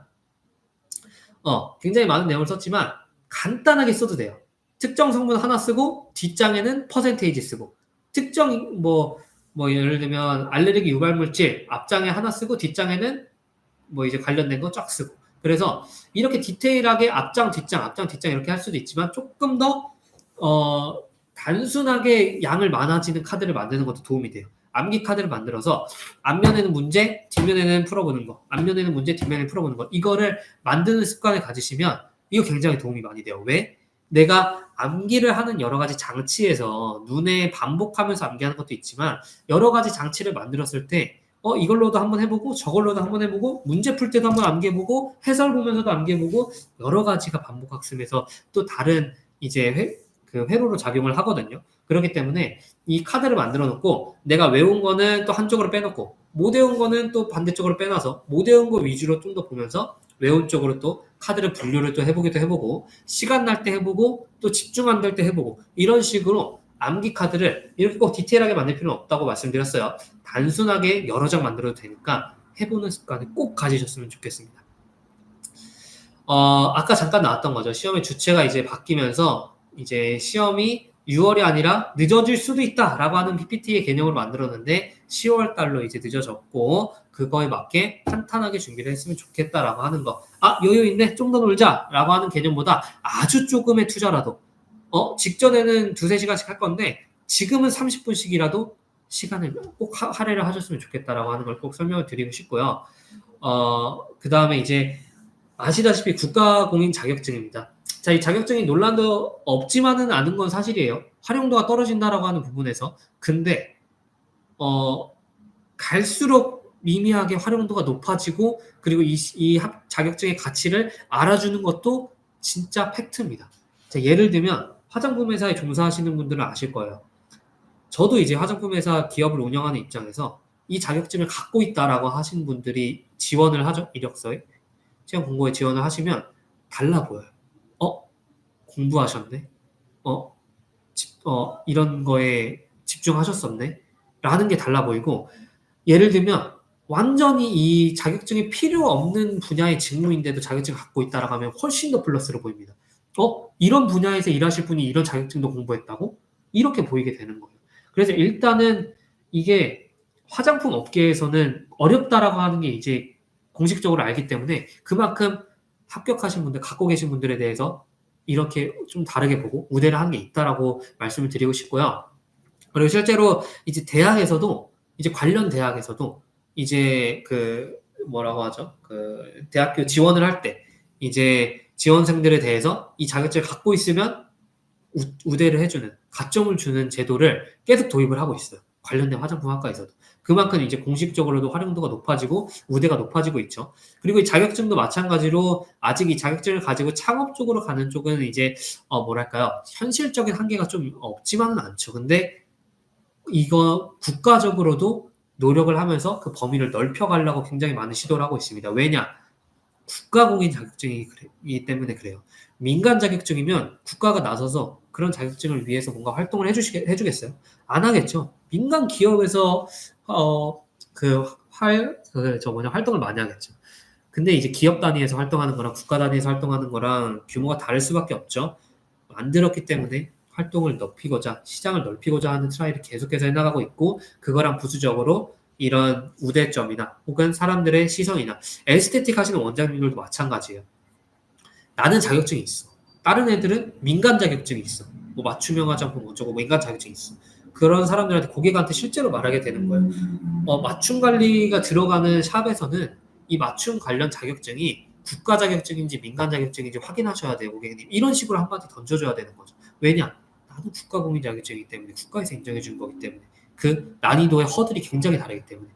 굉장히 많은 내용을 썼지만 간단하게 써도 돼요. 특정 성분 하나 쓰고 뒷장에는 퍼센테이지 쓰고 특정 뭐 예를 들면 알레르기 유발 물질 앞장에 하나 쓰고 뒷장에는 뭐 이제 관련된 거 쫙 쓰고 그래서 이렇게 디테일하게 앞장 뒷장 이렇게 할 수도 있지만 조금 더 단순하게 양을 많아지는 카드를 만드는 것도 도움이 돼요. 암기 카드를 만들어서 앞면에는 문제, 뒷면에는 풀어보는 거, 앞면에는 문제, 뒷면에는 풀어보는 거 이거를 만드는 습관을 가지시면 이거 굉장히 도움이 많이 돼요. 왜? 내가 암기를 하는 여러 가지 장치에서 눈에 반복하면서 암기하는 것도 있지만 여러 가지 장치를 만들었을 때 이걸로도 한번 해보고 저걸로도 한번 해보고 문제 풀 때도 한번 암기해보고 해설 보면서도 암기해보고 여러 가지가 반복학습에서 또 다른 이제 회로로 작용을 하거든요. 그렇기 때문에 이 카드를 만들어 놓고 내가 외운 거는 또 한쪽으로 빼놓고 못 외운 거는 또 반대쪽으로 빼놔서 못 외운 거 위주로 좀 더 보면서 외운 쪽으로 또 카드를 분류를 또 해보기도 해보고 시간 날 때 해보고 또 집중 안 될 때 해보고 이런 식으로 암기 카드를 이렇게 꼭 디테일하게 만들 필요는 없다고 말씀드렸어요. 단순하게 여러 장 만들어도 되니까 해보는 습관을 꼭 가지셨으면 좋겠습니다. 아까 잠깐 나왔던 거죠. 시험의 주체가 이제 바뀌면서 이제 시험이 6월이 아니라 늦어질 수도 있다라고 하는 PPT의 개념을 만들었는데 10월 달로 이제 늦어졌고 그거에 맞게 탄탄하게 준비를 했으면 좋겠다라고 하는 거. 여유 있네. 좀 더 놀자라고 하는 개념보다 아주 조금의 투자라도 직전에는 2-3시간씩 할 건데 지금은 30분씩이라도 시간을 꼭 할애를 하셨으면 좋겠다라고 하는 걸 꼭 설명을 드리고 싶고요. 그 다음에 이제 아시다시피 국가공인 자격증입니다. 자, 이 자격증이 논란도 없지만은 않은 건 사실이에요. 활용도가 떨어진다라고 하는 부분에서. 근데 갈수록 미미하게 활용도가 높아지고 그리고 이 자격증의 가치를 알아주는 것도 진짜 팩트입니다. 자, 예를 들면 화장품 회사에 종사하시는 분들은 아실 거예요. 저도 이제 화장품 회사 기업을 운영하는 입장에서 이 자격증을 갖고 있다라고 하신 분들이 지원을 하죠. 이력서에. 시험 공고에 지원을 하시면 달라 보여요. 공부하셨네? 이런 거에 집중하셨었네? 라는 게 달라 보이고, 예를 들면, 완전히 이 자격증이 필요 없는 분야의 직무인데도 자격증을 갖고 있다라고 하면 훨씬 더 플러스로 보입니다. 이런 분야에서 일하실 분이 이런 자격증도 공부했다고? 이렇게 보이게 되는 거예요. 그래서 일단은 이게 화장품 업계에서는 어렵다라고 하는 게 이제 공식적으로 알기 때문에 그만큼 합격하신 분들, 갖고 계신 분들에 대해서 이렇게 좀 다르게 보고 우대를 하는 게 있다라고 말씀을 드리고 싶고요. 그리고 실제로 이제 대학에서도 이제 관련 대학에서도 이제 뭐라고 하죠? 대학교 지원을 할 때 이제 지원생들에 대해서 이 자격증을 갖고 있으면 우대를 해주는 가점을 주는 제도를 계속 도입을 하고 있어요. 관련된 화장품 학과에서도. 그만큼 이제 공식적으로도 활용도가 높아지고 우대가 높아지고 있죠. 그리고 이 자격증도 마찬가지로 아직 이 자격증을 가지고 창업 쪽으로 가는 쪽은 이제 뭐랄까요? 현실적인 한계가 좀 없지만은 않죠. 근데 이거 국가적으로도 노력을 하면서 그 범위를 넓혀가려고 굉장히 많은 시도를 하고 있습니다. 왜냐? 국가공인 자격증이기 때문에 그래요. 민간 자격증이면 국가가 나서서 그런 자격증을 위해서 뭔가 활동을 해주겠어요? 안 하겠죠. 민간 기업에서 활동을 많이 하겠죠. 근데 이제 기업 단위에서 활동하는 거랑 국가 단위에서 활동하는 거랑 규모가 다를 수밖에 없죠. 만들었기 때문에 활동을 넓히고자, 시장을 넓히고자 하는 트라이를 계속해서 해나가고 있고, 그거랑 부수적으로 이런 우대점이나 혹은 사람들의 시선이나 에스테틱 하시는 원장님들도 마찬가지예요. 나는 자격증이 있어. 다른 애들은 민간 자격증이 있어. 뭐 맞춤형 화장품 어쩌고 민간 자격증이 있어. 그런 사람들한테 고객한테 실제로 말하게 되는 거예요. 맞춤 관리가 들어가는 샵에서는 이 맞춤 관련 자격증이 국가 자격증인지 민간 자격증인지 확인하셔야 돼요, 고객님. 이런 식으로 한마디 던져줘야 되는 거죠. 왜냐? 나도 국가 공인 자격증이기 때문에, 국가에서 인정해 준 거기 때문에, 그 난이도의 허들이 굉장히 다르기 때문에,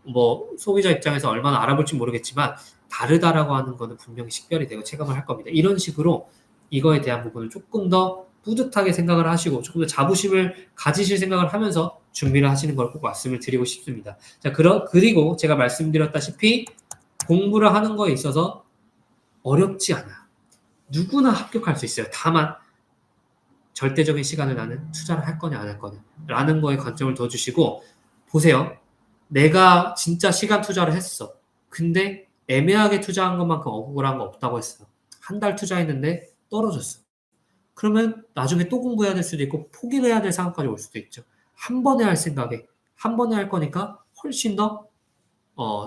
뭐 소비자 입장에서 얼마나 알아볼지 모르겠지만 다르다라고 하는 거는 분명히 식별이 되고 체감을 할 겁니다. 이런 식으로 이거에 대한 부분을 조금 더 뿌듯하게 생각을 하시고 조금 더 자부심을 가지실 생각을 하면서 준비를 하시는 걸 꼭 말씀을 드리고 싶습니다. 자, 그리고 제가 말씀드렸다시피 공부를 하는 거에 있어서 어렵지 않아. 누구나 합격할 수 있어요. 다만 절대적인 시간을 나는 투자를 할 거냐 안 할 거냐 라는 거에 관점을 더 주시고, 보세요. 내가 진짜 시간 투자를 했어. 근데 애매하게 투자한 것만큼 억울한 거 없다고 했어요. 한 달 투자했는데 떨어졌어. 그러면 나중에 또 공부해야 될 수도 있고 포기를 해야 될 상황까지 올 수도 있죠. 한 번에 할 생각에 한 번에 할 거니까 훨씬 더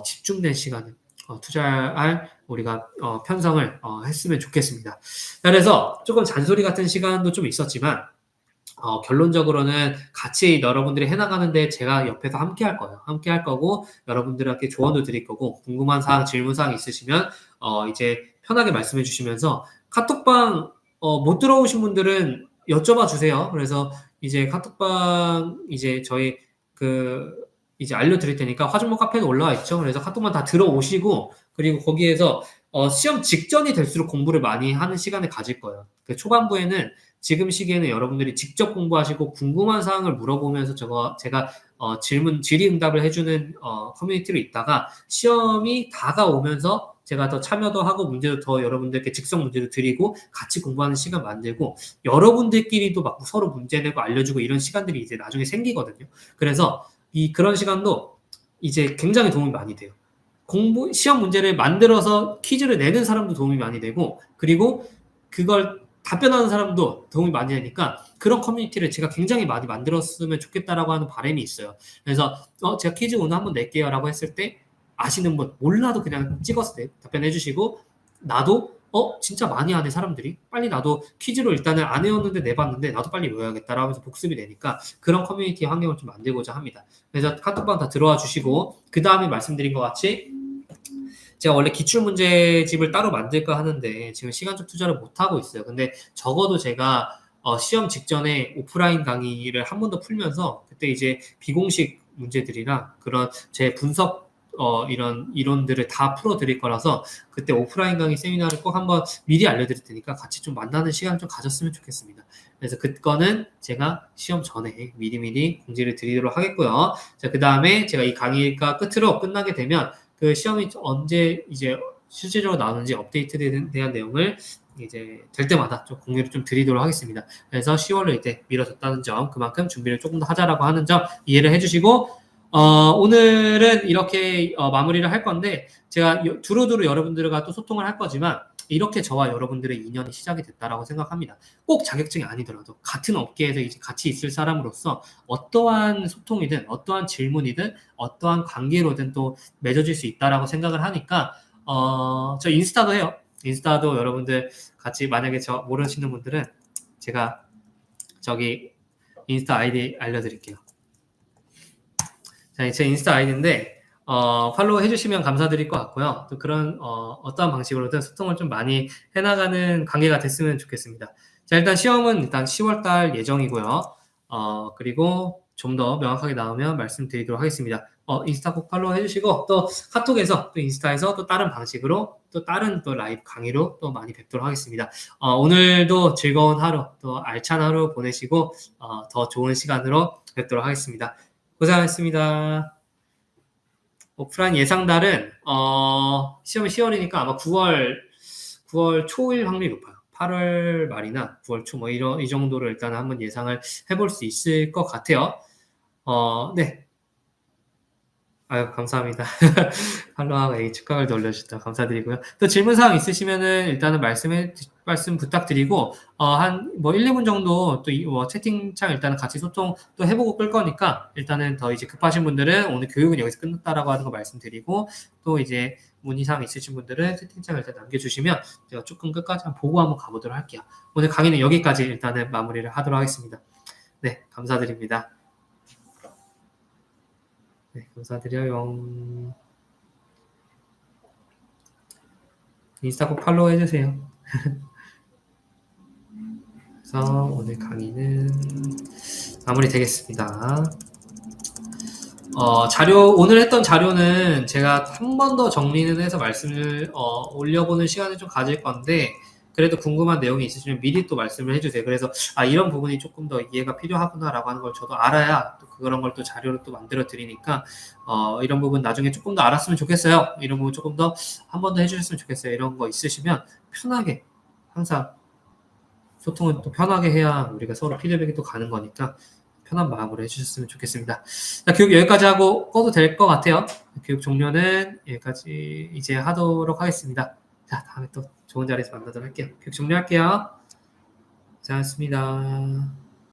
집중된 시간을 투자할 우리가 편성을 했으면 좋겠습니다. 그래서 조금 잔소리 같은 시간도 좀 있었지만 결론적으로는 같이 여러분들이 해나가는데 제가 옆에서 함께 할 거예요. 함께 할 거고, 여러분들에게 조언도 드릴 거고, 궁금한 사항, 질문사항 있으시면, 이제 편하게 말씀해 주시면서, 카톡방, 못 들어오신 분들은 여쭤봐 주세요. 그래서 이제 카톡방, 이제 저희 이제 알려드릴 테니까, 화준모 카페에 올라와 있죠. 그래서 카톡방 다 들어오시고, 그리고 거기에서, 시험 직전이 될수록 공부를 많이 하는 시간을 가질 거예요. 그 초반부에는 지금 시기에는 여러분들이 직접 공부하시고 궁금한 사항을 물어보면서 제가 질의응답을 해주는 커뮤니티로 있다가 시험이 다가오면서 제가 더 참여도 하고 문제도 더 여러분들께 직접 문제도 드리고 같이 공부하는 시간 만들고 여러분들끼리도 막 서로 문제 내고 알려주고 이런 시간들이 이제 나중에 생기거든요. 그래서 그런 시간도 이제 굉장히 도움이 많이 돼요. 시험 문제를 만들어서 퀴즈를 내는 사람도 도움이 많이 되고, 그리고 그걸 답변하는 사람도 도움이 많이 되니까 그런 커뮤니티를 제가 굉장히 많이 만들었으면 좋겠다라고 하는 바람이 있어요. 그래서 제가 퀴즈 오늘 한번 낼게요 라고 했을 때 아시는 분 몰라도 그냥 찍어서 답변해 주시고, 나도 진짜 많이 하네 사람들이, 빨리 나도 퀴즈로 일단은 안 해왔는데 내봤는데 나도 빨리 외워야겠다라고 하면서 복습이 되니까 그런 커뮤니티 환경을 좀 만들고자 합니다. 그래서 카톡방 다 들어와 주시고, 그 다음에 말씀드린 것 같이 제가 원래 기출문제집을 따로 만들까 하는데 지금 시간적 투자를 못하고 있어요. 근데 적어도 제가 시험 직전에 오프라인 강의를 한 번 더 풀면서 그때 이제 비공식 문제들이랑 그런 제 분석 이런 이론들을 다 풀어드릴 거라서 그때 오프라인 강의 세미나를 꼭 한번 미리 알려드릴 테니까 같이 좀 만나는 시간 좀 가졌으면 좋겠습니다. 그래서 그거는 제가 시험 전에 미리미리 공지를 드리도록 하겠고요. 자, 그 다음에 제가 이 강의가 끝으로 끝나게 되면 그 시험이 언제 이제 실질적으로 나오는지 업데이트에 대한 내용을 이제 될 때마다 좀 공유를 좀 드리도록 하겠습니다. 그래서 10월로 이제 미뤄졌다는 점, 그만큼 준비를 조금 더 하자라고 하는 점 이해를 해주시고, 오늘은 이렇게 마무리를 할 건데, 제가 두루두루 여러분들과 또 소통을 할 거지만 이렇게 저와 여러분들의 인연이 시작이 됐다라고 생각합니다. 꼭 자격증이 아니더라도 같은 업계에서 이제 같이 있을 사람으로서 어떠한 소통이든 어떠한 질문이든 어떠한 관계로든 또 맺어질 수 있다라고 생각을 하니까 저 인스타도 해요. 인스타도 여러분들 같이, 만약에 저 모르시는 분들은 제가 저기 인스타 아이디 알려드릴게요. 자, 제 인스타 아이디인데 팔로우 해주시면 감사드릴 것 같고요. 또 그런 어떠한 방식으로든 소통을 좀 많이 해나가는 관계가 됐으면 좋겠습니다. 자, 일단 시험은 일단 10월달 예정이고요. 그리고 좀 더 명확하게 나오면 말씀드리도록 하겠습니다. 인스타 꼭 팔로우 해주시고, 또 카톡에서 또 인스타에서 또 다른 방식으로 또 다른 또 라이브 강의로 또 많이 뵙도록 하겠습니다. 오늘도 즐거운 하루, 또 알찬 하루 보내시고 더 좋은 시간으로 뵙도록 하겠습니다. 고생하셨습니다. 오프라인 예상달은 시험이 10월이니까 아마 9월 초일 확률이 높아요. 8월 말이나 9월 초 뭐 이 정도를 일단 한번 예상을 해볼 수 있을 것 같아요. 네. 아유, 감사합니다. 팔로우하고 A 축하글도 올려주셨다. 감사드리고요. 또 질문사항 있으시면은 일단은 말씀 부탁드리고, 한, 1, 2분 정도 또 채팅창 일단은 같이 소통 또 해보고 끌 거니까, 일단은 더 이제 급하신 분들은 오늘 교육은 여기서 끝났다라고 하는 거 말씀드리고, 또 이제 문의사항 있으신 분들은 채팅창 일단 남겨주시면 제가 조금 끝까지 한번 보고 한번 가보도록 할게요. 오늘 강의는 여기까지 일단은 마무리를 하도록 하겠습니다. 네, 감사드립니다. 네, 감사드려요. 인스타 꼭 팔로우 해주세요. 그래서 오늘 강의는 마무리 되겠습니다. 오늘 했던 자료는 제가 한 번 더 정리는 해서 말씀을 올려보는 시간을 좀 가질 건데, 그래도 궁금한 내용이 있으시면 미리 또 말씀을 해주세요. 그래서 이런 부분이 조금 더 이해가 필요하구나라고 하는 걸 저도 알아야 또 그런 걸 또 자료로 또 만들어 드리니까 이런 부분 나중에 조금 더 알았으면 좋겠어요. 이런 부분 조금 더 한 번 더 해주셨으면 좋겠어요. 이런 거 있으시면 편하게 항상 소통은 또 편하게 해야 우리가 서로 피드백이 또 가는 거니까 편한 마음으로 해주셨으면 좋겠습니다. 자, 교육 여기까지 하고 꺼도 될 것 같아요. 교육 종료는 여기까지 이제 하도록 하겠습니다. 자, 다음에 또 좋은 자리에서 만나도록 할게요. 교육 종료할게요. 고생하셨습니다.